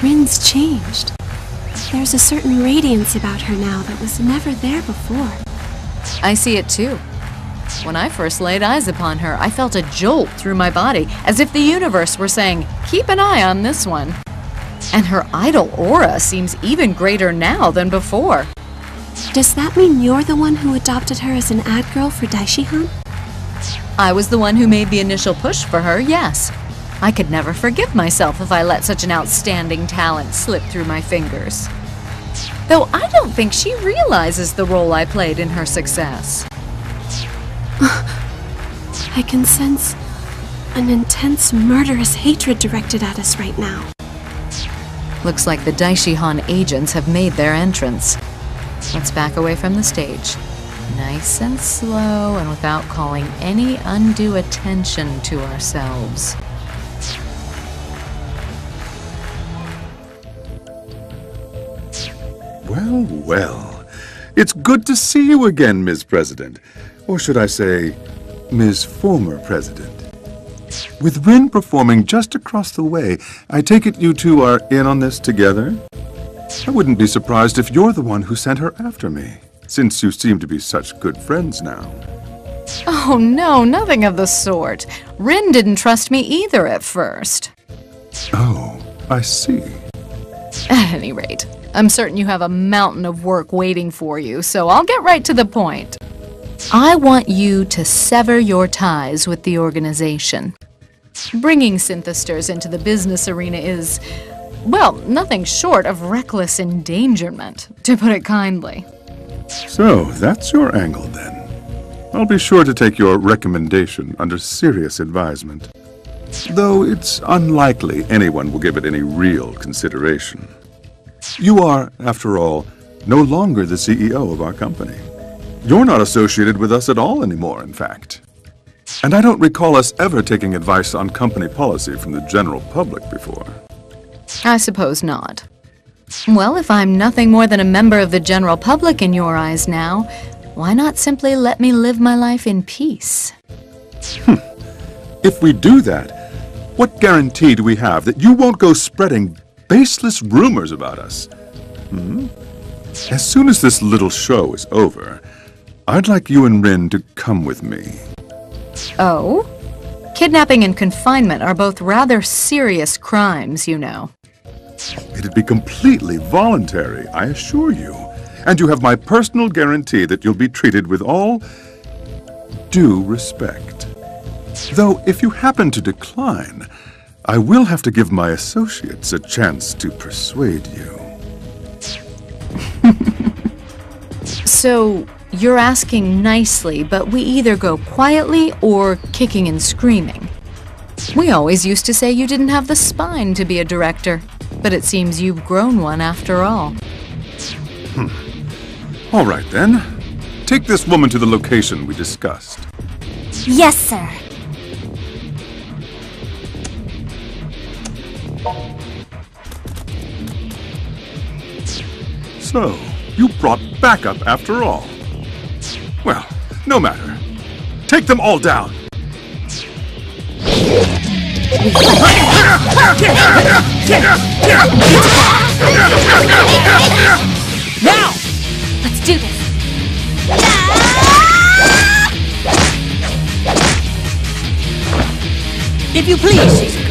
Rin's changed. There's a certain radiance about her now that was never there before. I see it too. When I first laid eyes upon her, I felt a jolt through my body, as if the universe were saying, keep an eye on this one. And her idol aura seems even greater now than before. Does that mean you're the one who adopted her as an ad girl for Daishihan? I was the one who made the initial push for her, yes. I could never forgive myself if I let such an outstanding talent slip through my fingers. Though I don't think she realizes the role I played in her success. I can sense an intense, murderous hatred directed at us right now. Looks like the Daishihan agents have made their entrance. Let's back away from the stage. Nice and slow and without calling any undue attention to ourselves. Well, well. It's good to see you again, Ms. President. Or should I say, Ms. Former President. With Rin performing just across the way, I take it you two are in on this together? I wouldn't be surprised if you're the one who sent her after me, since you seem to be such good friends now. Oh no, nothing of the sort. Rin didn't trust me either at first. Oh, I see. At any rate, I'm certain you have a mountain of work waiting for you, so I'll get right to the point. I want you to sever your ties with the organization. Bringing synthesters into the business arena is, well, nothing short of reckless endangerment, to put it kindly. So, that's your angle then. I'll be sure to take your recommendation under serious advisement. Though it's unlikely anyone will give it any real consideration. You are, after all, no longer the CEO of our company. You're not associated with us at all anymore, in fact. And I don't recall us ever taking advice on company policy from the general public before. I suppose not. Well, if I'm nothing more than a member of the general public in your eyes now, why not simply let me live my life in peace? If we do that, what guarantee do we have that you won't go spreading baseless rumors about us? As soon as this little show is over, I'd like you and Rin to come with me. Oh? Kidnapping and confinement are both rather serious crimes, you know. It'd be completely voluntary, I assure you. And you have my personal guarantee that you'll be treated with all due respect. Though, if you happen to decline, I will have to give my associates a chance to persuade you. So, you're asking nicely, but we either go quietly or kicking and screaming. We always used to say you didn't have the spine to be a director, but it seems you've grown one after all. All right, then. Take this woman to the location we discussed. Yes, sir. So, you brought backup after all. Well, no matter. Take them all down! Now! Let's do this! If you please!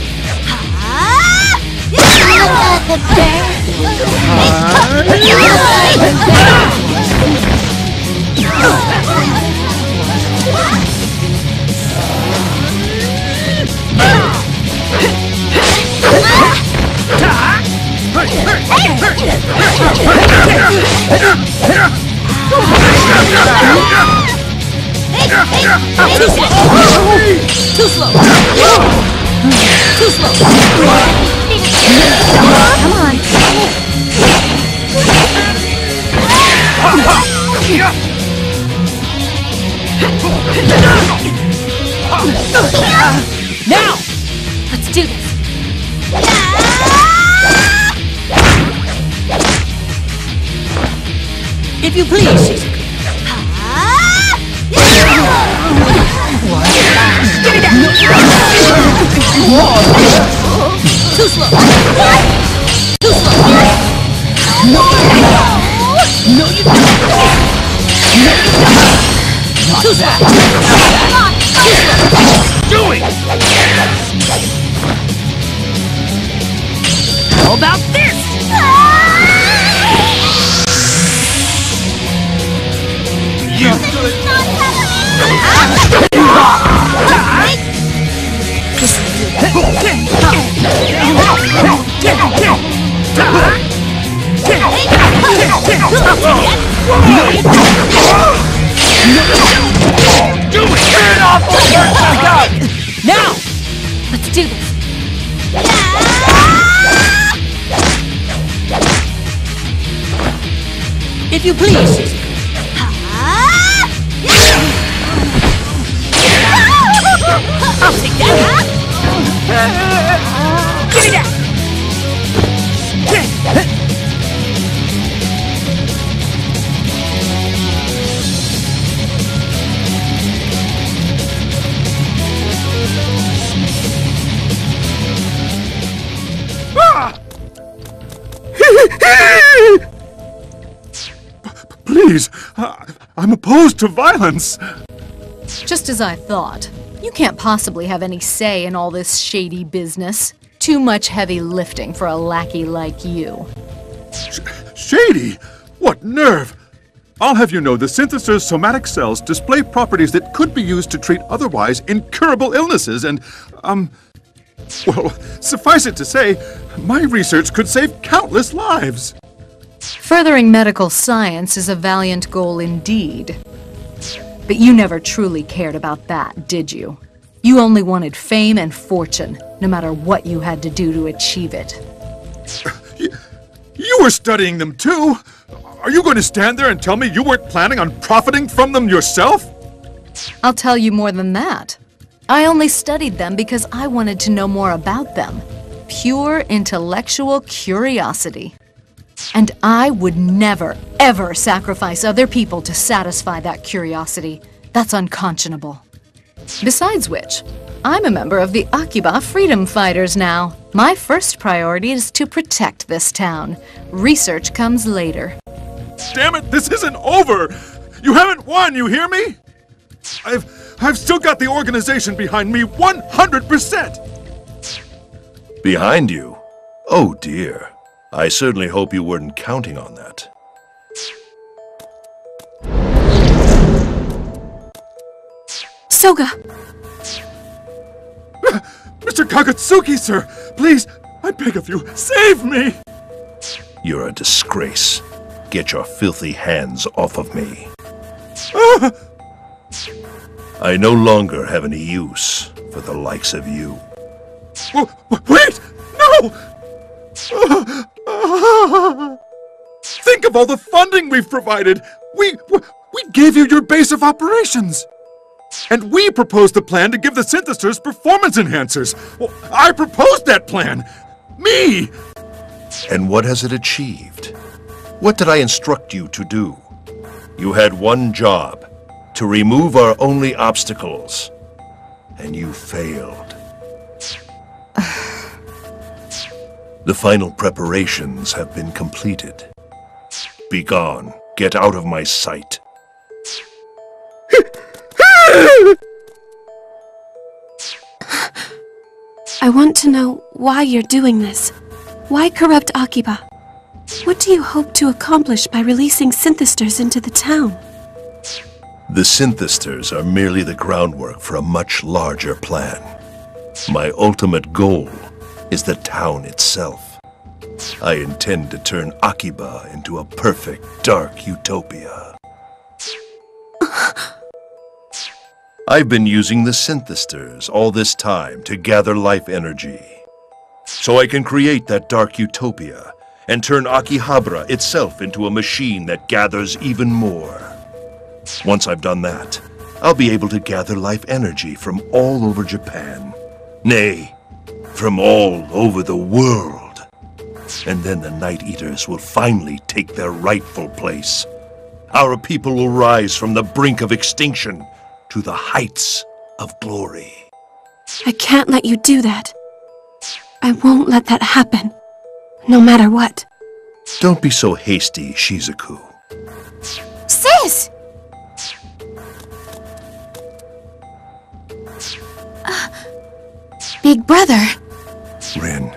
Too slow! Too slow! Come on! Now! Let's do this! If you please! Give me that! Too slow! Too slow! No, you don't! No, you don't! Too slow! Too slow! Do it! How about this? You good? Do it! Get off the God! Now! Let's do this! If you please! I'll take that! Give me that! Please, I'm opposed to violence. Just as I thought. You can't possibly have any say in all this shady business. Too much heavy lifting for a lackey like you. Shady? What nerve! I'll have you know the syntheser's somatic cells display properties that could be used to treat otherwise incurable illnesses and, well, suffice it to say, my research could save countless lives. Furthering medical science is a valiant goal indeed. But you never truly cared about that, did you? You only wanted fame and fortune, no matter what you had to do to achieve it. You were studying them too! Are you going to stand there and tell me you weren't planning on profiting from them yourself? I'll tell you more than that. I only studied them because I wanted to know more about them. Pure intellectual curiosity. And I would never, ever sacrifice other people to satisfy that curiosity. That's unconscionable. Besides which, I'm a member of the Akiba Freedom Fighters now. My first priority is to protect this town. Research comes later. Damn it, this isn't over! You haven't won, you hear me? I've still got the organization behind me 100%! Behind you? Oh dear. I certainly hope you weren't counting on that. Soga! Mr. Kagetsuki, sir! Please, I beg of you, save me! You're a disgrace. Get your filthy hands off of me. I no longer have any use for the likes of you. Wait! No! Think of all the funding we've provided! We gave you your base of operations! And we proposed the plan to give the synthesers performance enhancers! Well, I proposed that plan! Me! And what has it achieved? What did I instruct you to do? You had one job, to remove our only obstacles. And you failed. The final preparations have been completed. Begone. Get out of my sight. I want to know why you're doing this. Why corrupt Akiba? What do you hope to accomplish by releasing synthesters into the town? The synthesters are merely the groundwork for a much larger plan. My ultimate goal is the town itself. I intend to turn Akiba into a perfect dark utopia. I've been using the synthesters all this time to gather life energy, so I can create that dark utopia and turn Akihabara itself into a machine that gathers even more. Once I've done that, I'll be able to gather life energy from all over Japan. Nay, from all over the world. And then the Night Eaters will finally take their rightful place. Our people will rise from the brink of extinction to the heights of glory. I can't let you do that. I won't let that happen, no matter what. Don't be so hasty, Shizuku. Sis! Big brother. Rin,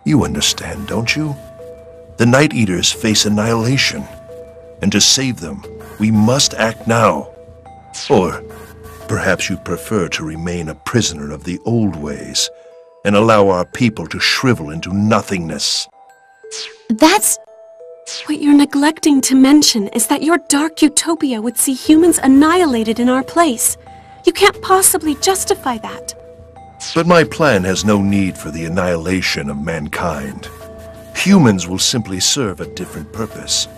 you understand, don't you? The Night Eaters face annihilation, and to save them, we must act now. Or perhaps you prefer to remain a prisoner of the old ways and allow our people to shrivel into nothingness. That's... What you're neglecting to mention is that your dark utopia would see humans annihilated in our place. You can't possibly justify that. But my plan has no need for the annihilation of mankind. Humans will simply serve a different purpose.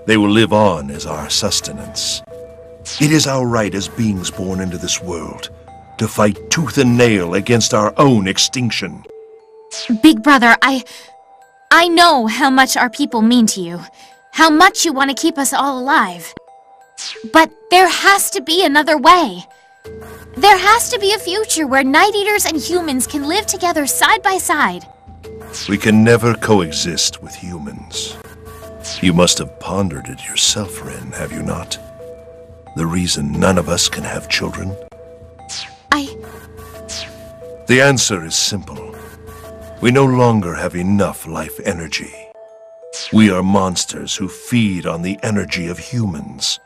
They will live on as our sustenance. It is our right as beings born into this world to fight tooth and nail against our own extinction. Big brother, I know how much our people mean to you. How much you want to keep us all alive. But there has to be another way. There has to be a future where Night Eaters and humans can live together side by side. We can never coexist with humans. You must have pondered it yourself, Rin, have you not? The reason none of us can have children? The answer is simple. We no longer have enough life energy. We are monsters who feed on the energy of humans.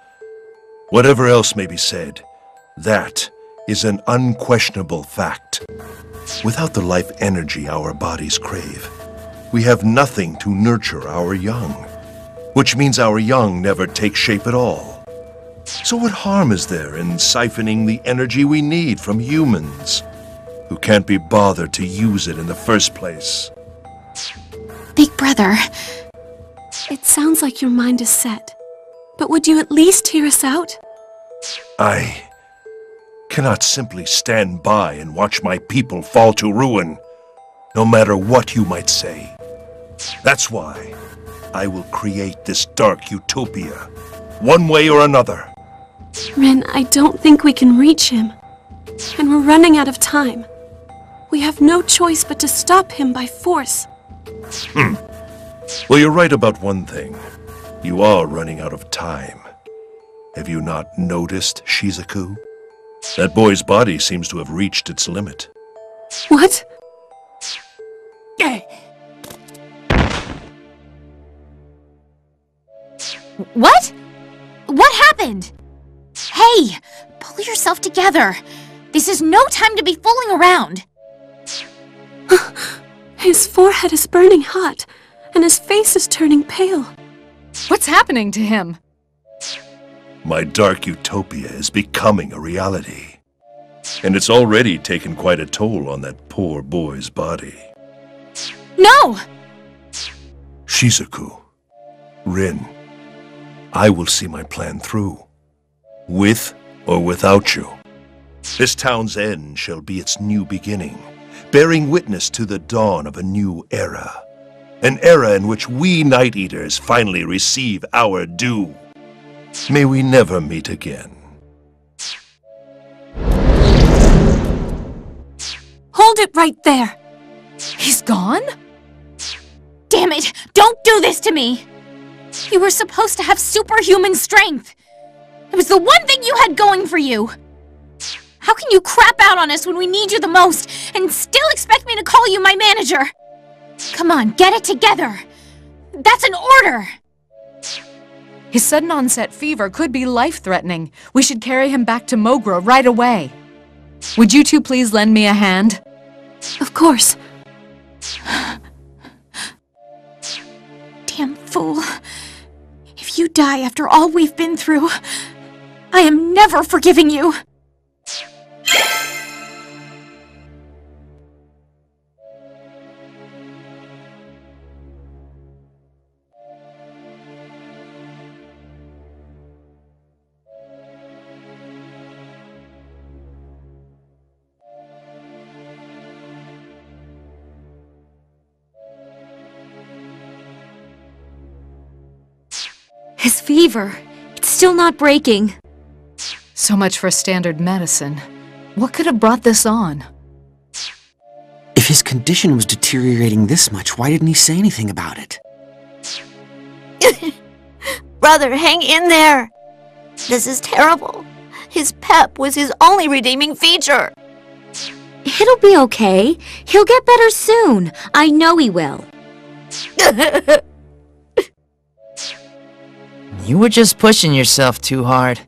Whatever else may be said, that is an unquestionable fact. Without the life energy our bodies crave, we have nothing to nurture our young, which means our young never take shape at all. So what harm is there in siphoning the energy we need from humans, who can't be bothered to use it in the first place? Big brother. It sounds like your mind is set. But would you at least hear us out? I cannot simply stand by and watch my people fall to ruin, no matter what you might say. That's why I will create this dark utopia, one way or another. Rin, I don't think we can reach him. And we're running out of time. We have no choice but to stop him by force. Well, you're right about one thing. You are running out of time. Have you not noticed, Shizuku? That boy's body seems to have reached its limit. What? What? What happened? Hey, pull yourself together. This is no time to be fooling around. His forehead is burning hot, and his face is turning pale. What's happening to him? My dark utopia is becoming a reality. And it's already taken quite a toll on that poor boy's body. No! Shizuku, Rin, I will see my plan through, with or without you. This town's end shall be its new beginning, bearing witness to the dawn of a new era. An era in which we Night Eaters finally receive our due. May we never meet again. Hold it right there! He's gone? Damn it! Don't do this to me! You were supposed to have superhuman strength! It was the one thing you had going for you! How can you crap out on us when we need you the most, and still expect me to call you my manager? Come on, get it together! That's an order! His sudden onset fever could be life-threatening. We should carry him back to Mogra right away. Would you two please lend me a hand? Of course. Damn fool. If you die after all we've been through, I am never forgiving you. His fever. It's still not breaking. So much for standard medicine. What could have brought this on? If his condition was deteriorating this much, why didn't he say anything about it? Brother, hang in there! This is terrible. His pep was his only redeeming feature. It'll be okay. He'll get better soon. I know he will. You were just pushing yourself too hard.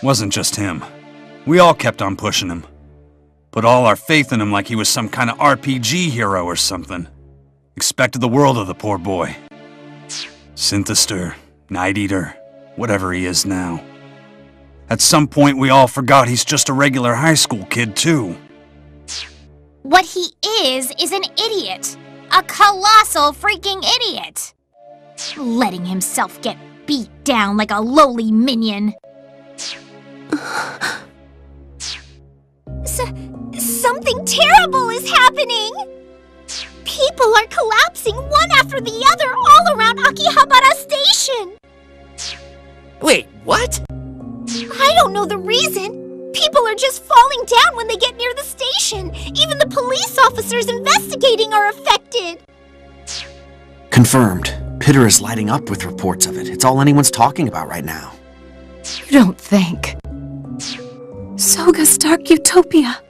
Wasn't just him. We all kept on pushing him. Put all our faith in him like he was some kind of RPG hero or something. Expected the world of the poor boy. Synthester, Night Eater, whatever he is now. At some point we all forgot he's just a regular high school kid too. What he is an idiot. A colossal freaking idiot. Letting himself get beat down like a lowly minion. Something terrible is happening! People are collapsing one after the other all around Akihabara Station! Wait, what? I don't know the reason. People are just falling down when they get near the station. Even the police officers investigating are affected. Confirmed. Pitter is lighting up with reports of it. It's all anyone's talking about right now. You don't think. Soga's Dark Utopia.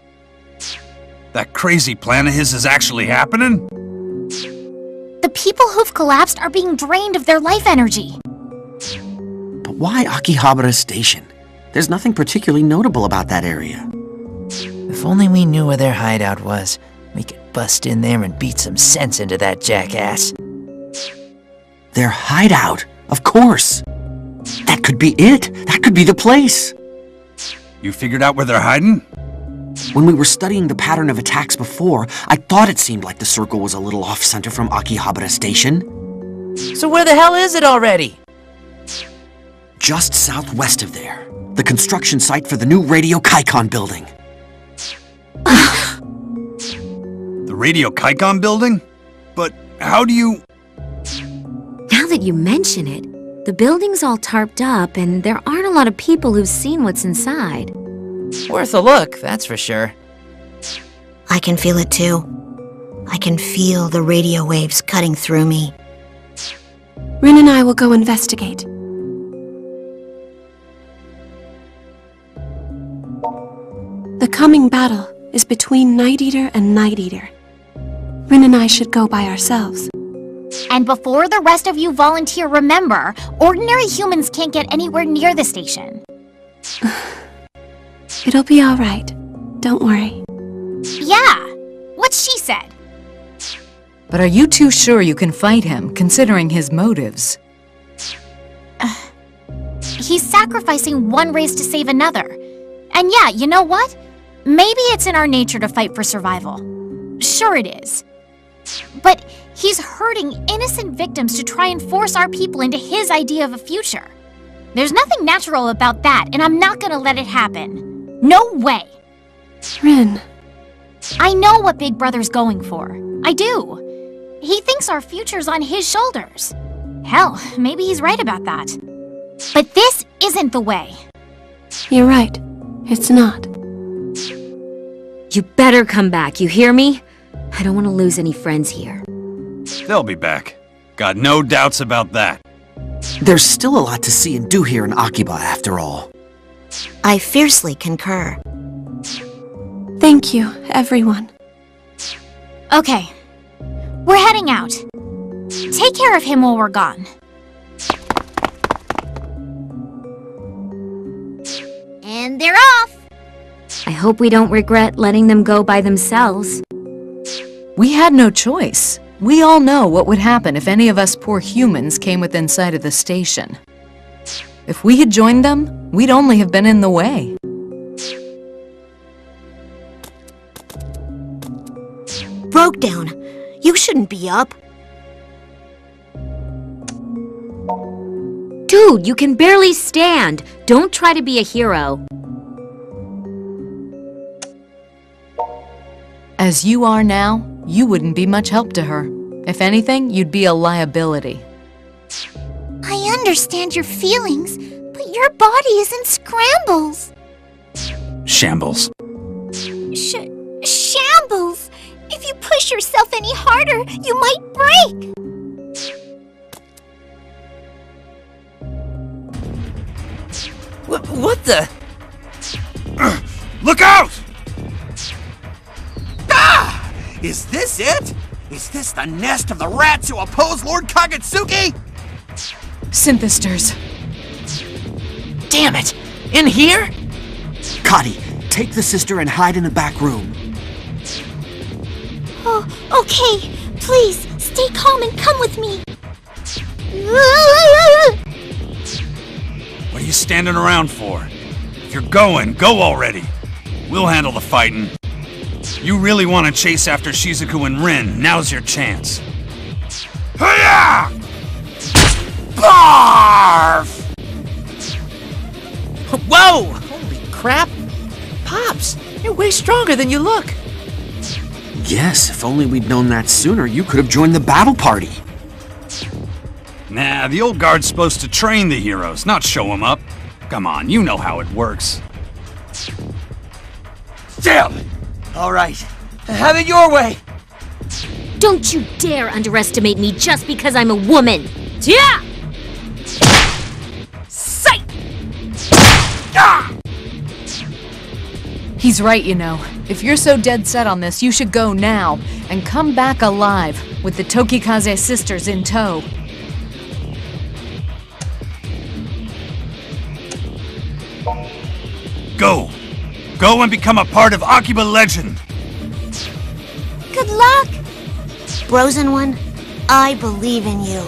That crazy plan of his is actually happening? The The people who've collapsed are being drained of their life energy. But why Akihabara Station? There's nothing particularly notable about that area. If only we knew where their hideout was, we could bust in there and beat some sense into that jackass. Their hideout? Of course. That could be it. That could be the place. You figured out where they're hiding? When we were studying the pattern of attacks before, I thought it seemed like the circle was a little off-center from Akihabara Station. So where the hell is it already? Just southwest of there. The construction site for the new Radio Kaikon building. The Radio Kaikon building? But how do you... Now that you mention it, the building's all tarped up and there aren't a lot of people who've seen what's inside. Worth a look, that's for sure. I can feel it too. I can feel the radio waves cutting through me. Rin and I will go investigate. The coming battle is between Night Eater and Night Eater. Rin and I should go by ourselves. And before the rest of you volunteer, remember, ordinary humans can't get anywhere near the station. It'll be all right. Don't worry. Yeah, what she said. But are you too sure you can fight him, considering his motives? He's sacrificing one race to save another. And yeah, you know what? Maybe it's in our nature to fight for survival. Sure it is. But he's hurting innocent victims to try and force our people into his idea of a future. There's nothing natural about that, and I'm not gonna let it happen. No way! Rin. I know what Big Brother's going for. I do. He thinks our future's on his shoulders. Hell, maybe he's right about that. But this isn't the way. You're right. It's not. You better come back, you hear me? I don't want to lose any friends here. They'll be back. Got no doubts about that. There's still a lot to see and do here in Akiba, after all. I fiercely concur. Thank you, everyone. Okay. We're heading out. Take care of him while we're gone. And they're off! I hope we don't regret letting them go by themselves. We had no choice. We all know what would happen if any of us poor humans came within sight of the station. If we had joined them, we'd only have been in the way. Broke down. You shouldn't be up. Dude, you can barely stand. Don't try to be a hero. As you are now, you wouldn't be much help to her. If anything, you'd be a liability. I understand your feelings, but your body is in scrambles. Shambles. Shambles! If you push yourself any harder, you might break! What the? Look out! Ah! Is this it? Is this the nest of the rats who oppose Lord Kagetsuki? Synthesters. Damn it! In here? Kadi, take the sister and hide in the back room. Oh, okay. Please, stay calm and come with me. What are you standing around for? If you're going, go already. We'll handle the fighting. You really want to chase after Shizuku and Rin, now's your chance. Hiya! Barf! Whoa! Holy crap! Pops, you're way stronger than you look. Yes, if only we'd known that sooner, you could have joined the battle party. Nah, the old guard's supposed to train the heroes, not show them up. Come on, you know how it works. Damn! All right, have it your way. Don't you dare underestimate me just because I'm a woman! Yeah! Sight! He's right, you know. If you're so dead set on this, you should go now and come back alive. with the Tokikaze sisters in tow. Go! Go and become a part of Akiba legend! Good luck! Frozen One, I believe in you.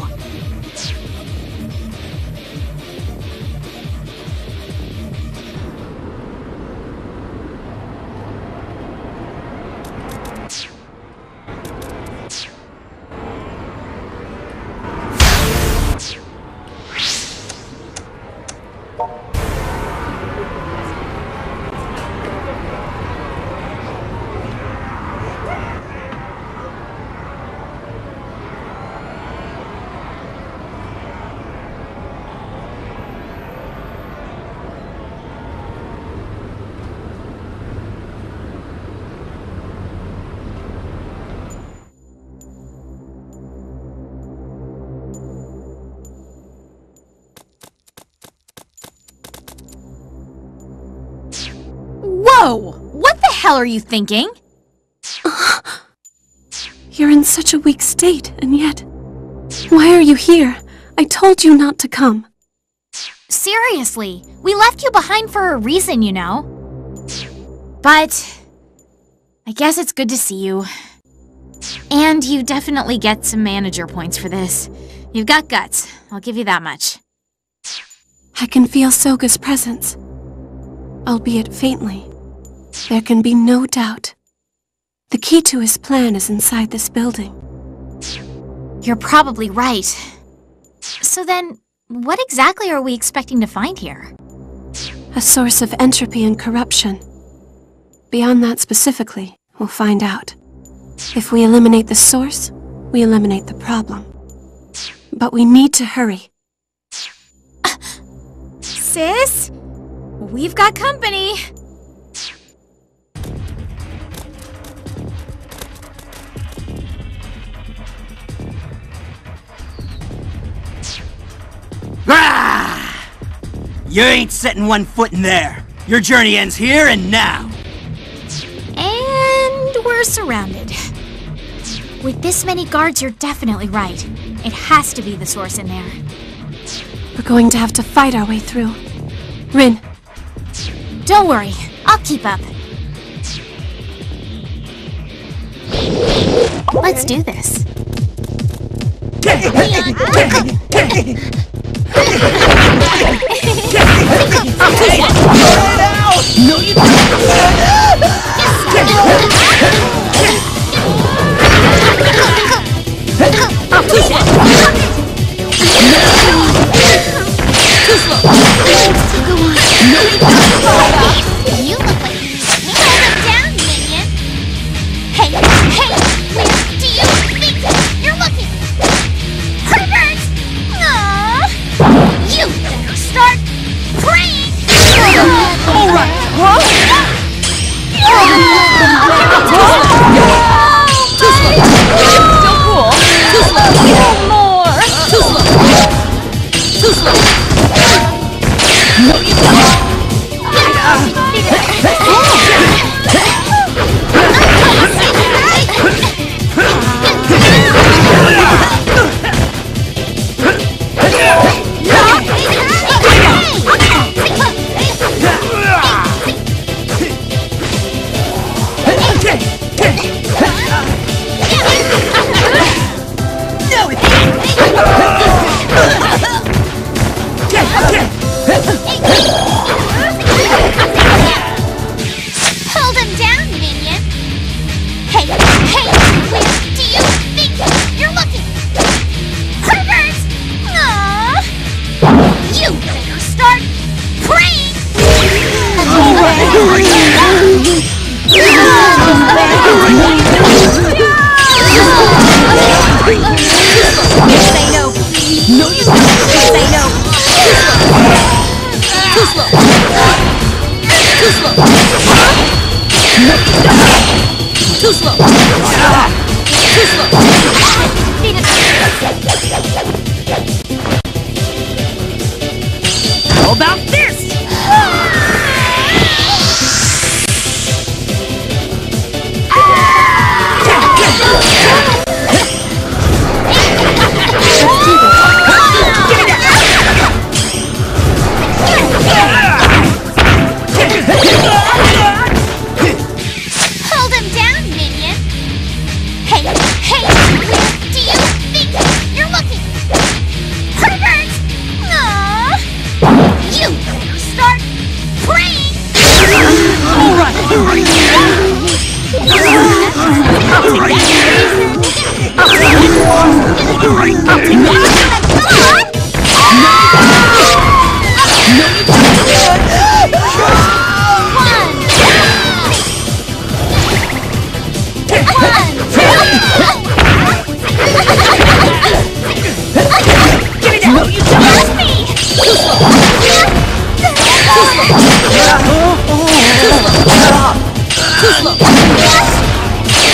Whoa! What the hell are you thinking? You're in such a weak state, and yet... Why are you here? I told you not to come. Seriously, we left you behind for a reason, you know. But... I guess it's good to see you. And you definitely get some manager points for this. You've got guts, I'll give you that much. I can feel Soga's presence, albeit faintly. There can be no doubt. The key to his plan is inside this building. You're probably right. So then, what exactly are we expecting to find here? A source of entropy and corruption. Beyond that specifically, we'll find out. If we eliminate the source, we eliminate the problem. But we need to hurry. Sis? We've got company. Ah! You ain't setting one foot in there. Your journey ends here and now. And we're surrounded. With this many guards, you're definitely right. It has to be the source in there. We're going to have to fight our way through. Rin. Don't worry, I'll keep up. Let's do this. No, you You look like you hold him down, minion! Hey, where do you think you're looking? Pervert! Aww! You better start praying! Alright! Still cool. Too slow. More. Too slow. Too slow. No, you don't! Hold him down, minion! Hey, where do you think you're looking? Pervert! Aww! You better start praying! Say no. No, you don't! Say no. Too slow. Too slow. No, you don't! Too slow. Too slow. How about this?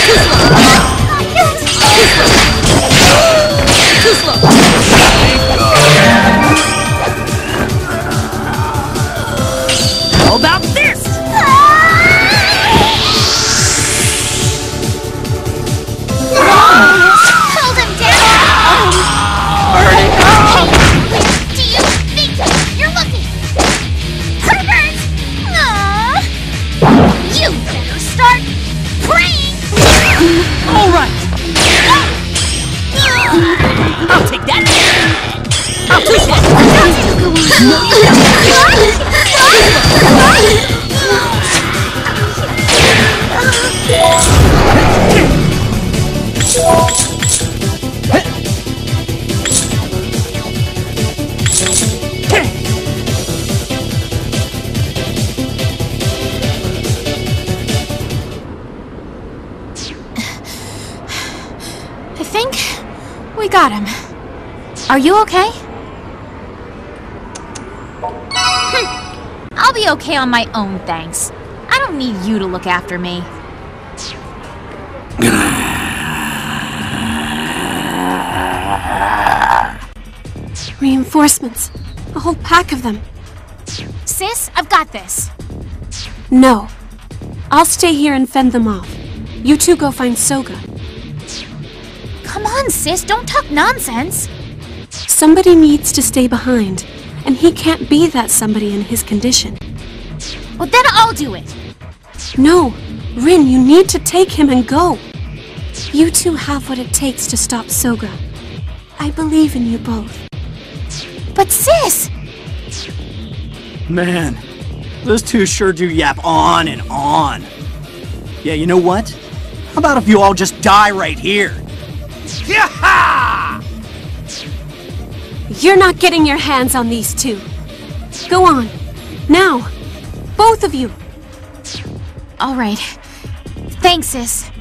Too slow! How about this? Hold him down! Do you think you're lucky? Herbert! Aww. You better start praying! Alright! I'll take that! I'll too slow! I think we got him. Are you okay? I'll be okay on my own, thanks. I don't need you to look after me. Reinforcements. A whole pack of them. Sis, I've got this. No. I'll stay here and fend them off. You two go find Soga. Come on, sis, don't talk nonsense. Somebody needs to stay behind, and he can't be that somebody in his condition. Well, then I'll do it. No, Rin, you need to take him and go. You two have what it takes to stop Soga. I believe in you both. But sis! Man, those two sure do yap on and on. Yeah, you know what? How about if you all just die right here? Yaha! You're not getting your hands on these two. Go on. Now. Both of you. All right. Thanks, sis.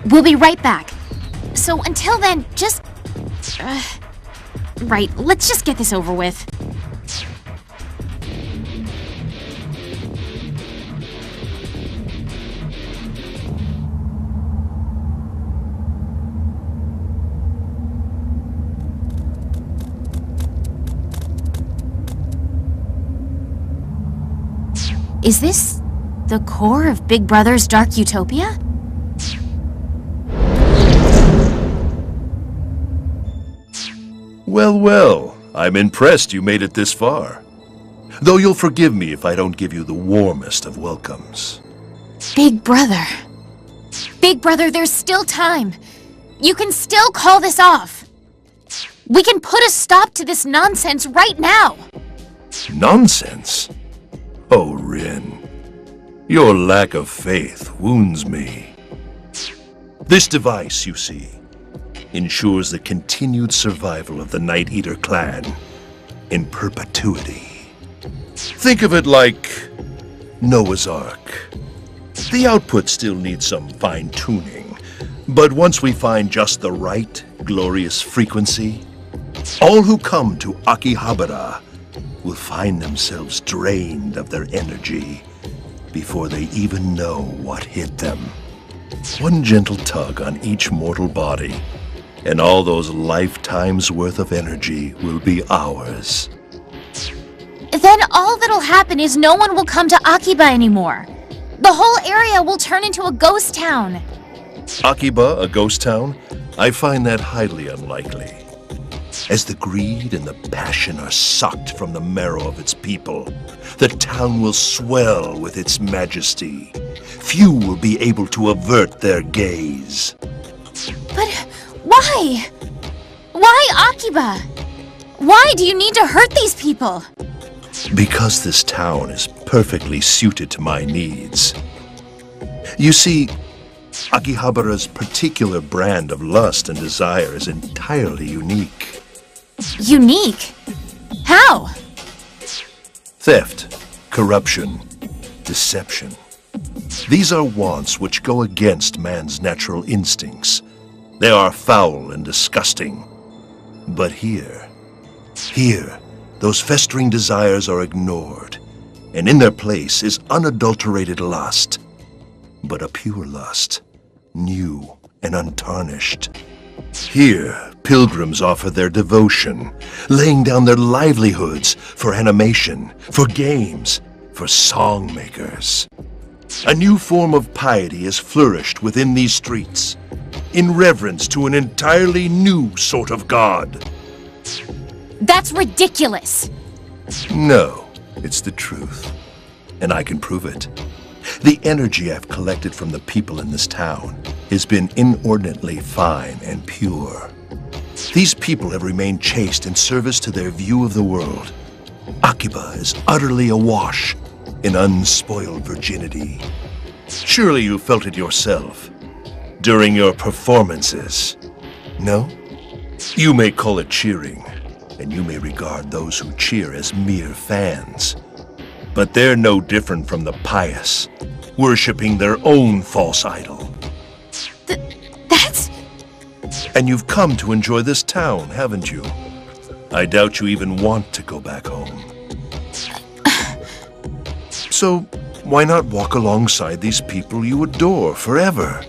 We'll be right back. So until then, just... right, let's just get this over with. Is this the core of Big Brother's Dark Utopia? Well, well, I'm impressed you made it this far. Though you'll forgive me if I don't give you the warmest of welcomes. Big Brother. Big Brother, there's still time. You can still call this off. We can put a stop to this nonsense right now. Nonsense? Oh, Rin. Your lack of faith wounds me. This device, you see, ensures the continued survival of the Night Eater clan in perpetuity. Think of it like Noah's Ark. The output still needs some fine-tuning, but once we find just the right glorious frequency, all who come to Akihabara will find themselves drained of their energy before they even know what hit them. One gentle tug on each mortal body, and all those lifetimes worth of energy will be ours. Then all that'll happen is no one will come to Akiba anymore. The whole area will turn into a ghost town. Akiba, a ghost town? I find that highly unlikely. As the greed and the passion are sucked from the marrow of its people, the town will swell with its majesty. Few will be able to avert their gaze. But why? Why Akiba? Why do you need to hurt these people? Because this town is perfectly suited to my needs. You see, Akihabara's particular brand of lust and desire is entirely unique. Unique? How? Theft, corruption, deception. These are wants which go against man's natural instincts. They are foul and disgusting. But here, those festering desires are ignored, and in their place is unadulterated lust. But a pure lust, new and untarnished. Here, pilgrims offer their devotion, laying down their livelihoods for animation, for games, for song makers. A new form of piety has flourished within these streets, in reverence to an entirely new sort of god. That's ridiculous! No, it's the truth, and I can prove it. The energy I've collected from the people in this town has been inordinately fine and pure. These people have remained chaste in service to their view of the world. Akiba is utterly awash in unspoiled virginity. Surely you felt it yourself during your performances, no? You may call it cheering, and you may regard those who cheer as mere fans. But they're no different from the pious, worshipping their own false idol. That's... And you've come to enjoy this town, haven't you? I doubt you even want to go back home. So, why not walk alongside these people you adore forever?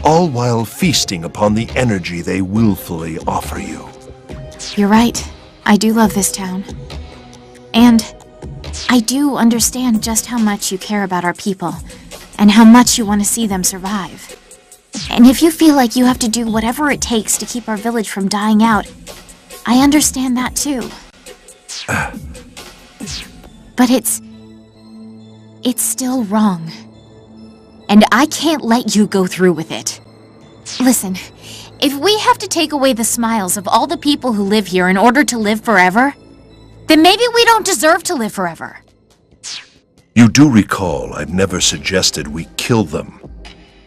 All while feasting upon the energy they willfully offer you. You're right. I do love this town. And I do understand just how much you care about our people, and how much you want to see them survive. And if you feel like you have to do whatever it takes to keep our village from dying out, I understand that too. But it's still wrong. And I can't let you go through with it. Listen, if we have to take away the smiles of all the people who live here in order to live forever, then maybe we don't deserve to live forever. You do recall I've never suggested we kill them.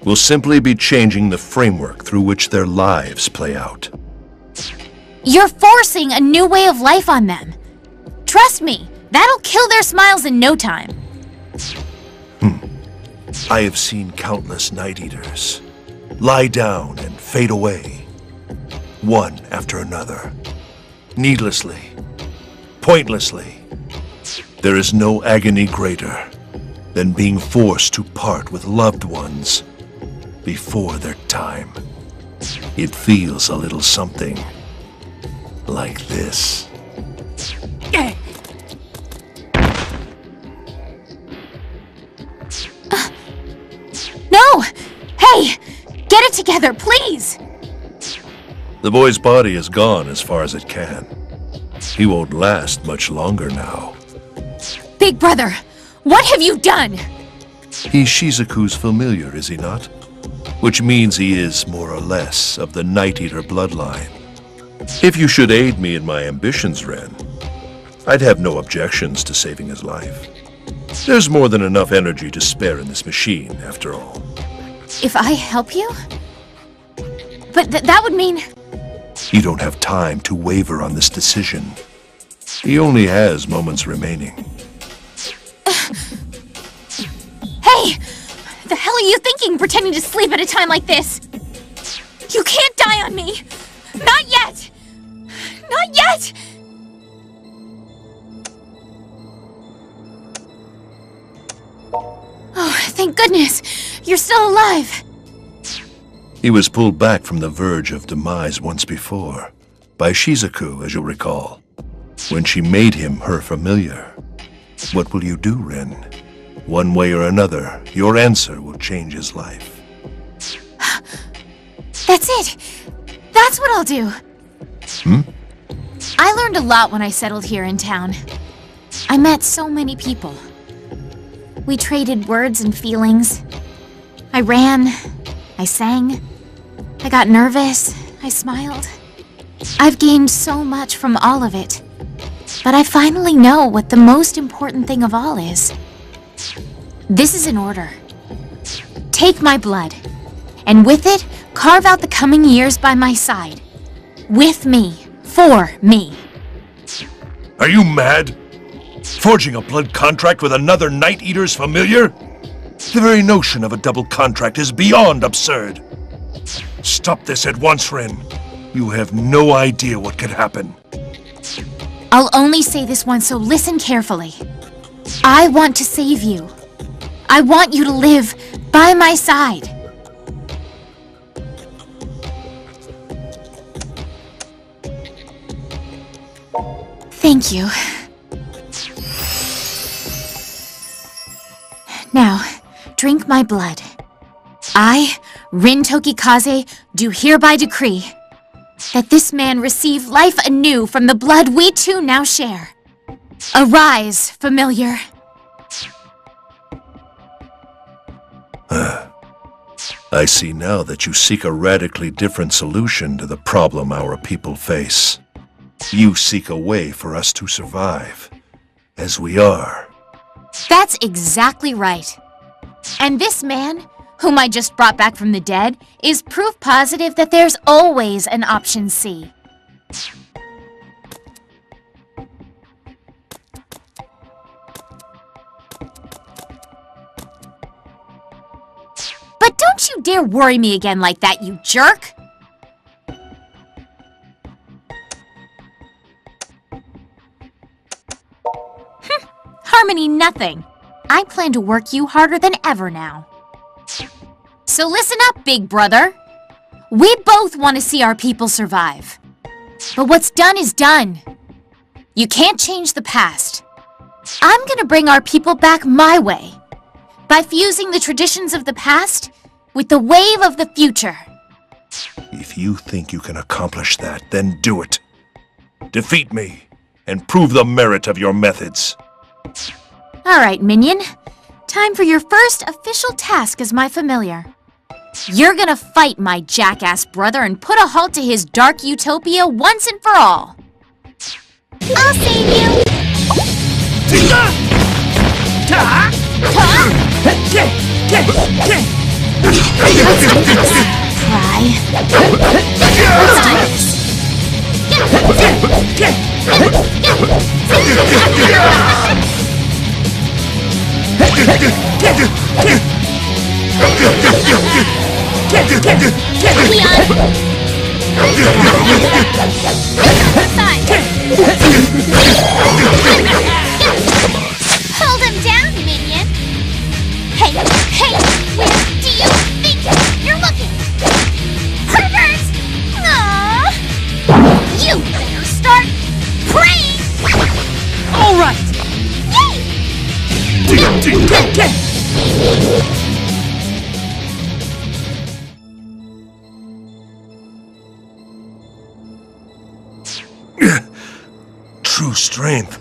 We'll simply be changing the framework through which their lives play out. You're forcing a new way of life on them. Trust me, that'll kill their smiles in no time. I have seen countless Night Eaters lie down and fade away, one after another, needlessly, pointlessly. There is no agony greater than being forced to part with loved ones before their time. It feels a little something like this. No! Hey! Get it together, please! The boy's body is gone as far as it can. He won't last much longer now. Big brother, what have you done? He's Shizuku's familiar, is he not? Which means he is, more or less, of the Night Eater bloodline. If you should aid me in my ambitions, Ren, I'd have no objections to saving his life. There's more than enough energy to spare in this machine, after all. If I help you? But that would mean... You don't have time to waver on this decision. He only has moments remaining. Hey! The hell are you thinking, pretending to sleep at a time like this? You can't die on me! Not yet! Not yet! Oh, thank goodness! You're still alive! He was pulled back from the verge of demise once before, by Shizuku, as you'll recall, when she made him her familiar. What will you do, Ren? One way or another, your answer will change his life. That's it! That's what I'll do! I learned a lot when I settled here in town. I met so many people. We traded words and feelings. I ran. I sang. I got nervous. I smiled. I've gained so much from all of it. But I finally know what the most important thing of all is. This is an order. Take my blood, and with it, carve out the coming years by my side. With me. For me. Are you mad? Forging a blood contract with another Night Eater's familiar? The very notion of a double contract is beyond absurd. Stop this at once, Ren. You have no idea what could happen. I'll only say this once, so listen carefully. I want to save you. I want you to live by my side. Thank you. Now, drink my blood. I, Rin Tokikaze, do hereby decree that this man receive life anew from the blood we two now share. Arise, familiar. I see now that you seek a radically different solution to the problem our people face. You seek a way for us to survive, as we are. That's exactly right. And this man, whom I just brought back from the dead, is proof positive that there's always an option C. But don't you dare worry me again like that, you jerk! Harmony nothing. I plan to work you harder than ever now. So listen up, big brother. We both want to see our people survive. But what's done is done. You can't change the past. I'm gonna bring our people back my way, by fusing the traditions of the past with the wave of the future. If you think you can accomplish that, then do it. Defeat me, and prove the merit of your methods. Alright, minion. Time for your first official task as my familiar. You're gonna fight my jackass brother and put a halt to his dark utopia once and for all. I'll save you! Hold him down, minion! Hey, where do you think you're looking? Pervert! Aww! You better start praying! Alright! True strength.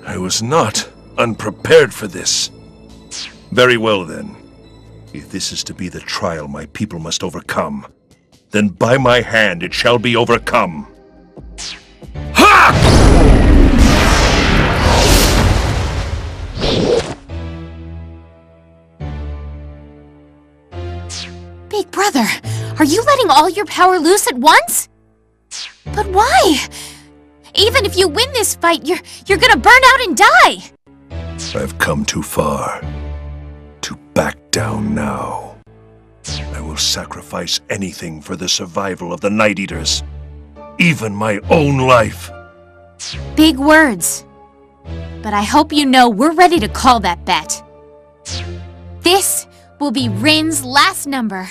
I was not unprepared for this. Very well then. If this is to be the trial my people must overcome, then by my hand it shall be overcome. Ha! Big brother, are you letting all your power loose at once? But why? Even if you win this fight, you're gonna burn out and die! I've come too far to back down now. I will sacrifice anything for the survival of the Night Eaters, even my own life. Big words. But I hope you know we're ready to call that bet. This will be Rin's last number.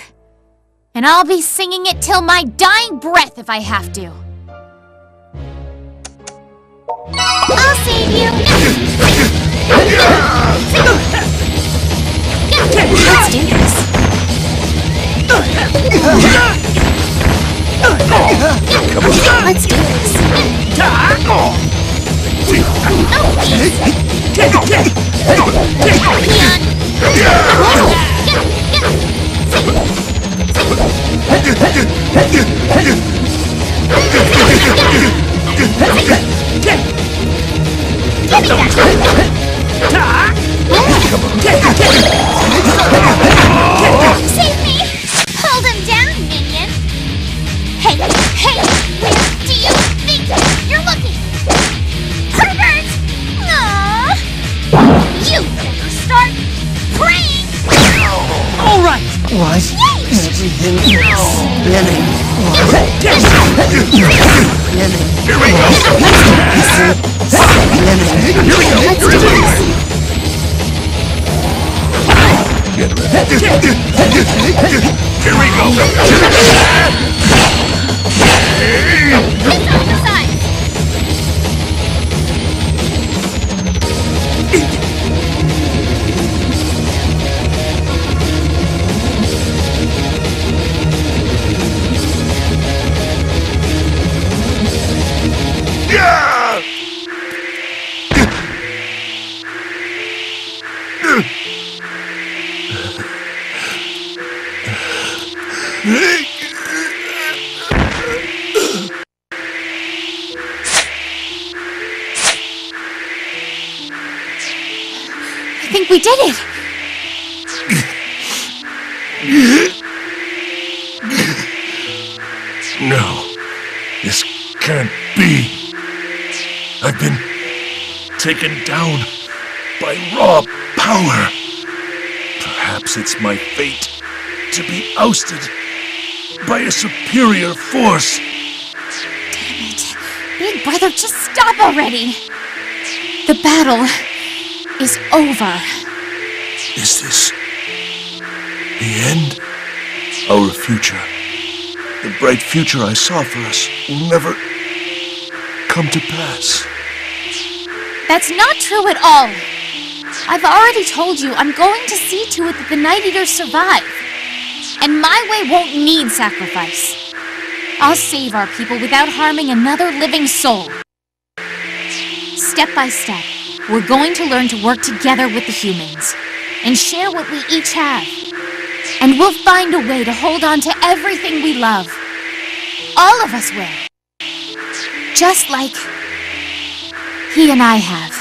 And I'll be singing it till my dying breath if I have to. I'll save you! Let's do this. Let's do this. Save me! Hold him down, minion! Hey, where do you think you're looking? Pervert! Aww! You better start praying! Alright! What? Everything is spinning. Here we go! Here we go. Let's do this. Get ready. Here we go! It's on the side! I think we did it! No, this can't be. I've been taken down by raw power. Perhaps it's my fate to be ousted by a superior force. Damn it. Big Brother, just stop already! The battle is over. Is this the end? Our future, the bright future I saw for us, will never come to pass. That's not true at all. I've already told you I'm going to see to it that the Night Eaters survive. And my way won't need sacrifice. I'll save our people without harming another living soul. Step by step, we're going to learn to work together with the humans and share what we each have. And we'll find a way to hold on to everything we love. All of us will. Just like he and I have.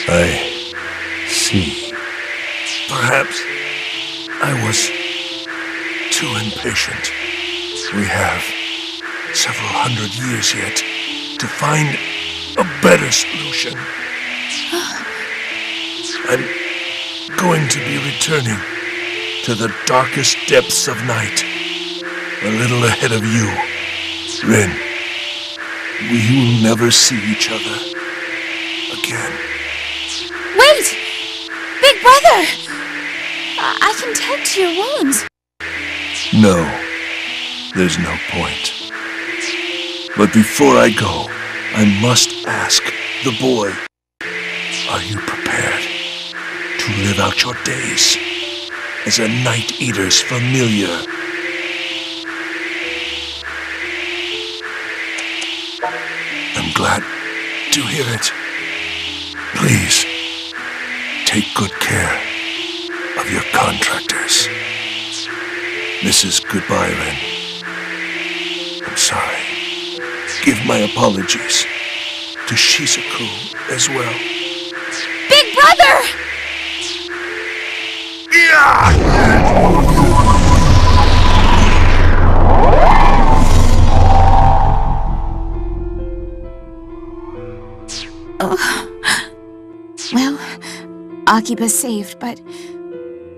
I see. Perhaps I was too impatient. We have several hundred years yet to find a better solution. I'm going to be returning to the darkest depths of night, a little ahead of you, Rin. We will never see each other again. Wait! Big Brother! I can tend to your wounds. No, there's no point. But before I go, I must ask the boy, are you prepared to live out your days as a Night Eater's familiar? I'm glad to hear it. Please, take good care of your contractors. This is goodbye, Ren. I'm sorry. Give my apologies to Shizuku as well. Big Brother! Well, Akiba's saved, but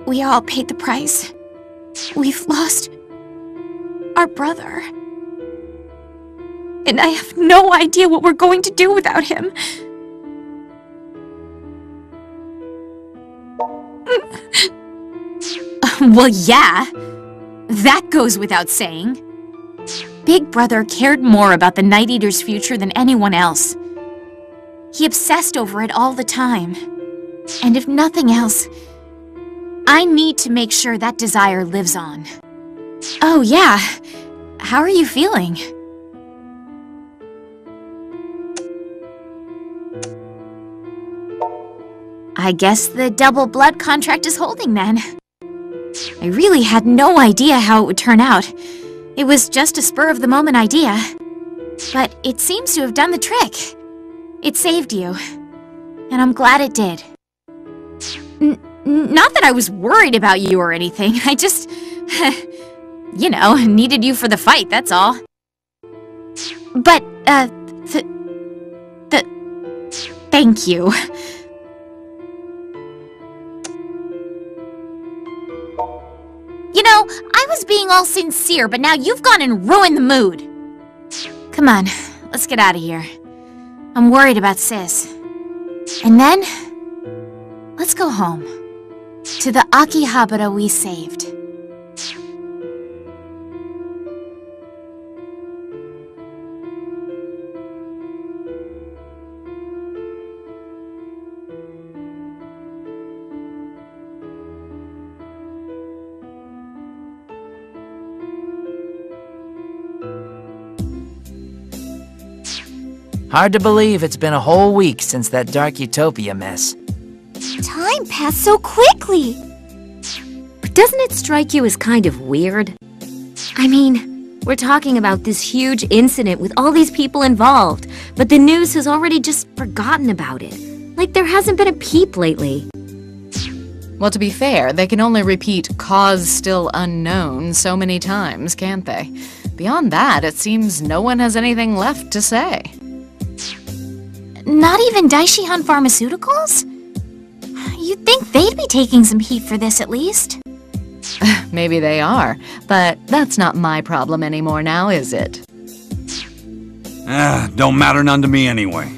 we all paid the price. We've lost our brother. And I have no idea what we're going to do without him. Well, yeah. That goes without saying. Big Brother cared more about the Night Eater's future than anyone else. He obsessed over it all the time. And if nothing else, I need to make sure that desire lives on. Oh, yeah. How are you feeling? I guess the double blood contract is holding then. I really had no idea how it would turn out. It was just a spur-of-the-moment idea. But it seems to have done the trick. It saved you. And I'm glad it did. Not that I was worried about you or anything. I just... you know, needed you for the fight, that's all. But, thank you. You know, I was being all sincere, but now you've gone and ruined the mood. Come on, let's get out of here. I'm worried about Sis. And then, let's go home. To the Akihabara we saved. Hard to believe it's been a whole week since that Dark Utopia mess. Time passed so quickly. But doesn't it strike you as kind of weird? I mean, we're talking about this huge incident with all these people involved, but the news has already just forgotten about it. Like there hasn't been a peep lately. Well, to be fair, they can only repeat "cause still unknown" so many times, can't they? Beyond that, it seems no one has anything left to say. Not even Daishihan Pharmaceuticals? You'd think they'd be taking some heat for this at least. Maybe they are, but that's not my problem anymore now, is it? Don't matter none to me anyway.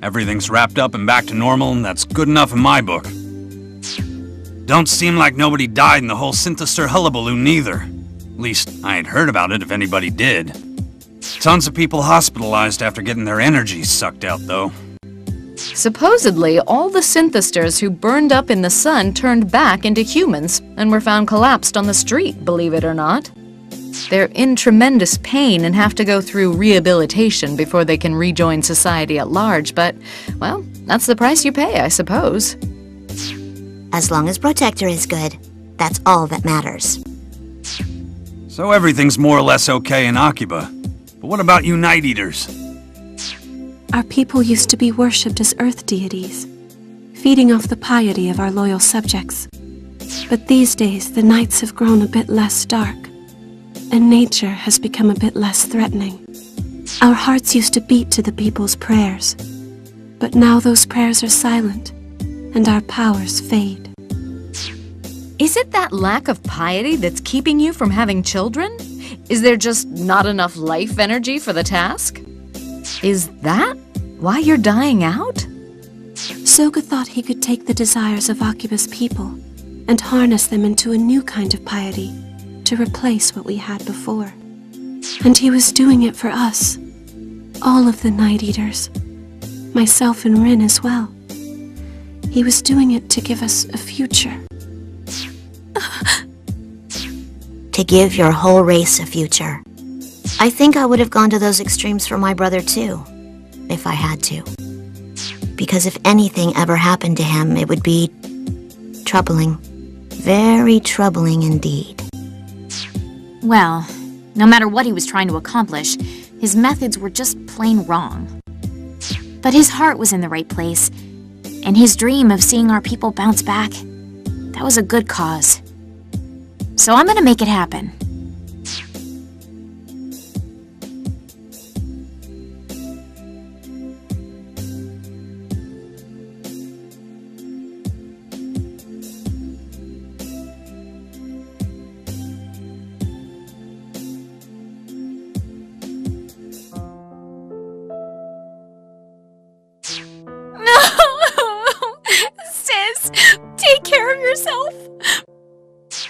Everything's wrapped up and back to normal, and that's good enough in my book. Don't seem like nobody died in the whole Synthester hullabaloo neither. At least, I ain't heard about it if anybody did. Tons of people hospitalized after getting their energies sucked out, though. Supposedly, all the synthesters who burned up in the sun turned back into humans and were found collapsed on the street, believe it or not. They're in tremendous pain and have to go through rehabilitation before they can rejoin society at large, but, well, that's the price you pay, I suppose. As long as Protector is good, that's all that matters. So everything's more or less okay in Akiba. But what about you Night Eaters? Our people used to be worshipped as earth deities, feeding off the piety of our loyal subjects. But these days, the nights have grown a bit less dark, and nature has become a bit less threatening. Our hearts used to beat to the people's prayers, but now those prayers are silent, and our powers fade. Is it that lack of piety that's keeping you from having children? Is there just not enough life energy for the task? Is that why you're dying out? Soga thought he could take the desires of Akiba's people and harness them into a new kind of piety to replace what we had before. And he was doing it for us, all of the Night Eaters, myself and Rin as well. He was doing it to give us a future. To give your whole race a future. I think I would have gone to those extremes for my brother too, if I had to. Because if anything ever happened to him, it would be troubling. Very troubling indeed. Well, no matter what he was trying to accomplish, his methods were just plain wrong. But his heart was in the right place, and his dream of seeing our people bounce back, that was a good cause. So I'm gonna make it happen. Take care of yourself.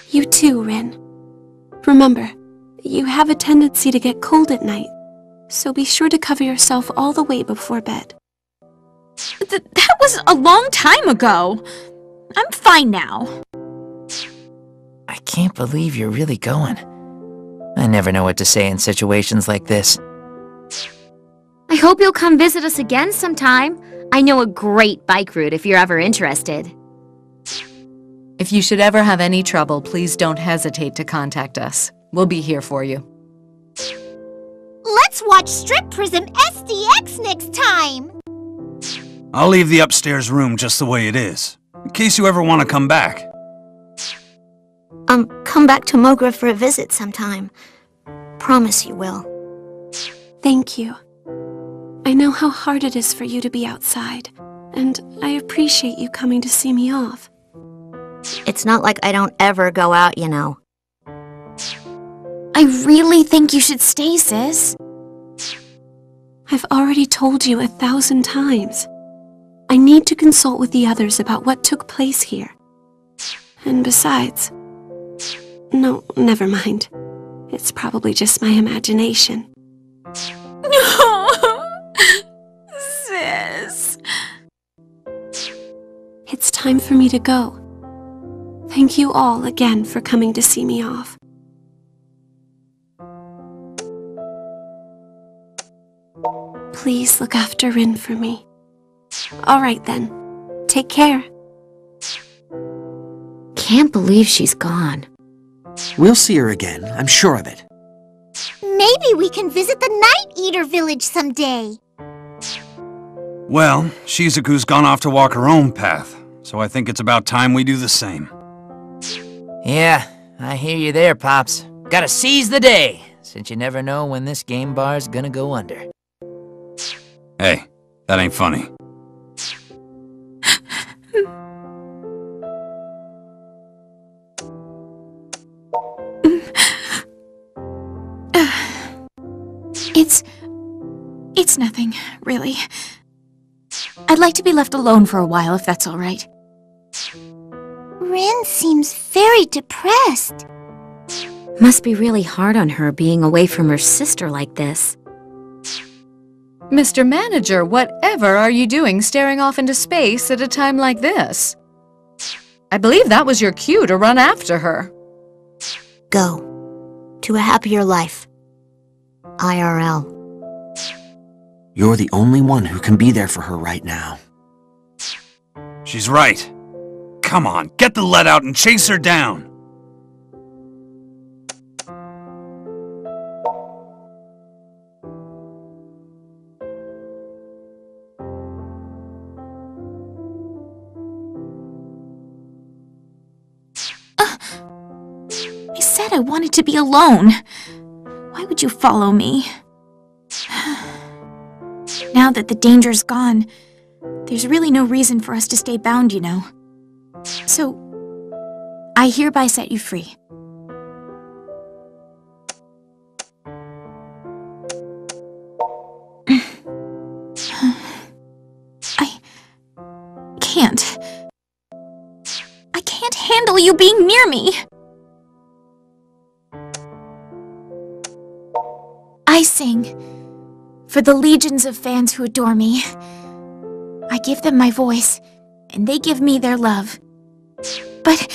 You too, Rin. Remember, you have a tendency to get cold at night, so be sure to cover yourself all the way before bed. That was a long time ago. I'm fine now. I can't believe you're really going. I never know what to say in situations like this. I hope you'll come visit us again sometime. I know a great bike route if you're ever interested. If you should ever have any trouble, please don't hesitate to contact us. We'll be here for you. Let's watch Strip Prism SDX next time. I'll leave the upstairs room just the way it is, in case you ever want to come back. Come back to Mogra for a visit sometime. Promise you will. Thank you. I know how hard it is for you to be outside, and I appreciate you coming to see me off. It's not like I don't ever go out, you know. I really think you should stay, sis. I've already told you 1,000 times. I need to consult with the others about what took place here. And besides... No, never mind. It's probably just my imagination. Sis. It's time for me to go. Thank you all again for coming to see me off. Please look after Rin for me. All right then. Take care. Can't believe she's gone. We'll see her again, I'm sure of it. Maybe we can visit the Night Eater village someday. Well, Shizuku's gone off to walk her own path, so I think it's about time we do the same. Yeah, I hear you there, Pops. Gotta seize the day, since you never know when this game bar's gonna go under. Hey, that ain't funny. It's nothing, really. I'd like to be left alone for a while, if that's all right. Rin seems very depressed. Must be really hard on her being away from her sister like this. Mr. Manager, whatever are you doing staring off into space at a time like this? I believe that was your cue to run after her. Go. To a happier life. IRL. You're the only one who can be there for her right now. She's right. Come on, get the lead out and chase her down. I said I wanted to be alone. Why would you follow me? Now that the danger's gone, there's really no reason for us to stay bound, you know. So, I hereby set you free. I can't handle you being near me. I sing for the legions of fans who adore me. I give them my voice, and they give me their love. But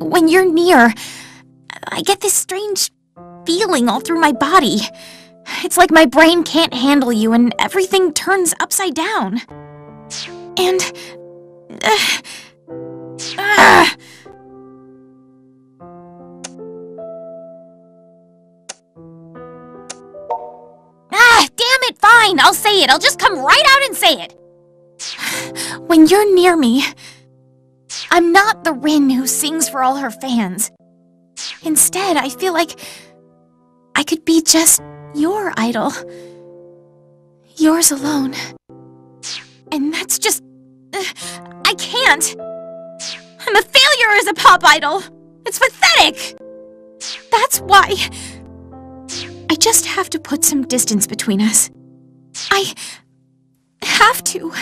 when you're near, I get this strange feeling all through my body. It's like my brain can't handle you and everything turns upside down. And... damn it, fine, I'll say it. I'll just come right out and say it. When you're near me, I'm not the Rin who sings for all her fans. Instead, I feel like I could be just your idol. Yours alone. And that's just... I can't. I'm a failure as a pop idol. It's pathetic. That's why... I just have to put some distance between us. I... have to.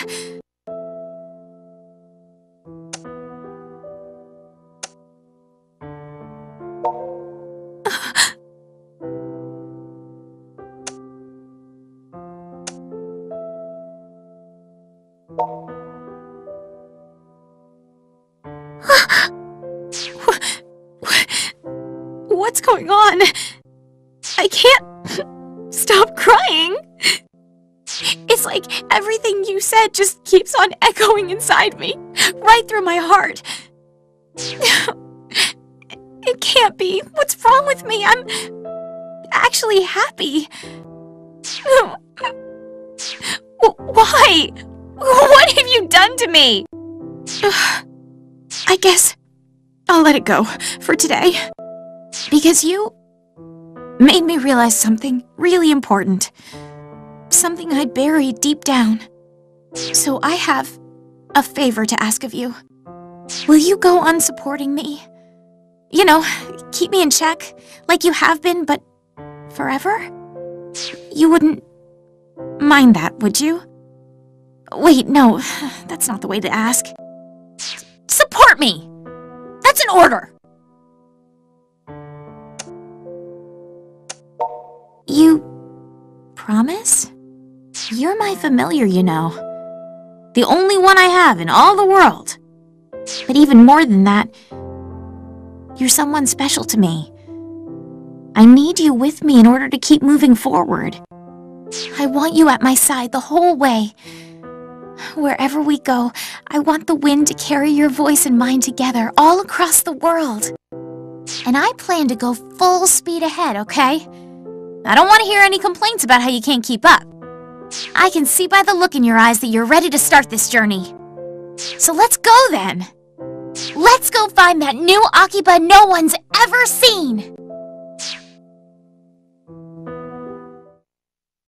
What's going on? I can't stop crying. It's like everything you said just keeps on echoing inside me, right through my heart. It can't be. What's wrong with me? I'm actually happy. Why? What have you done to me? I guess I'll let it go for today. Because you made me realize something really important. Something I buried deep down. So I have a favor to ask of you. Will you go on supporting me? You know, keep me in check, like you have been, but forever? You wouldn't mind that, would you? Wait, no, that's not the way to ask. Support me! That's an order! You promise? You're my familiar, you know. The only one I have in all the world. But even more than that, you're someone special to me. I need you with me in order to keep moving forward. I want you at my side the whole way. Wherever we go, I want the wind to carry your voice and mine together all across the world. And I plan to go full speed ahead, okay? I don't want to hear any complaints about how you can't keep up. I can see by the look in your eyes that you're ready to start this journey. So let's go then. Let's go find that new Akiba no one's ever seen.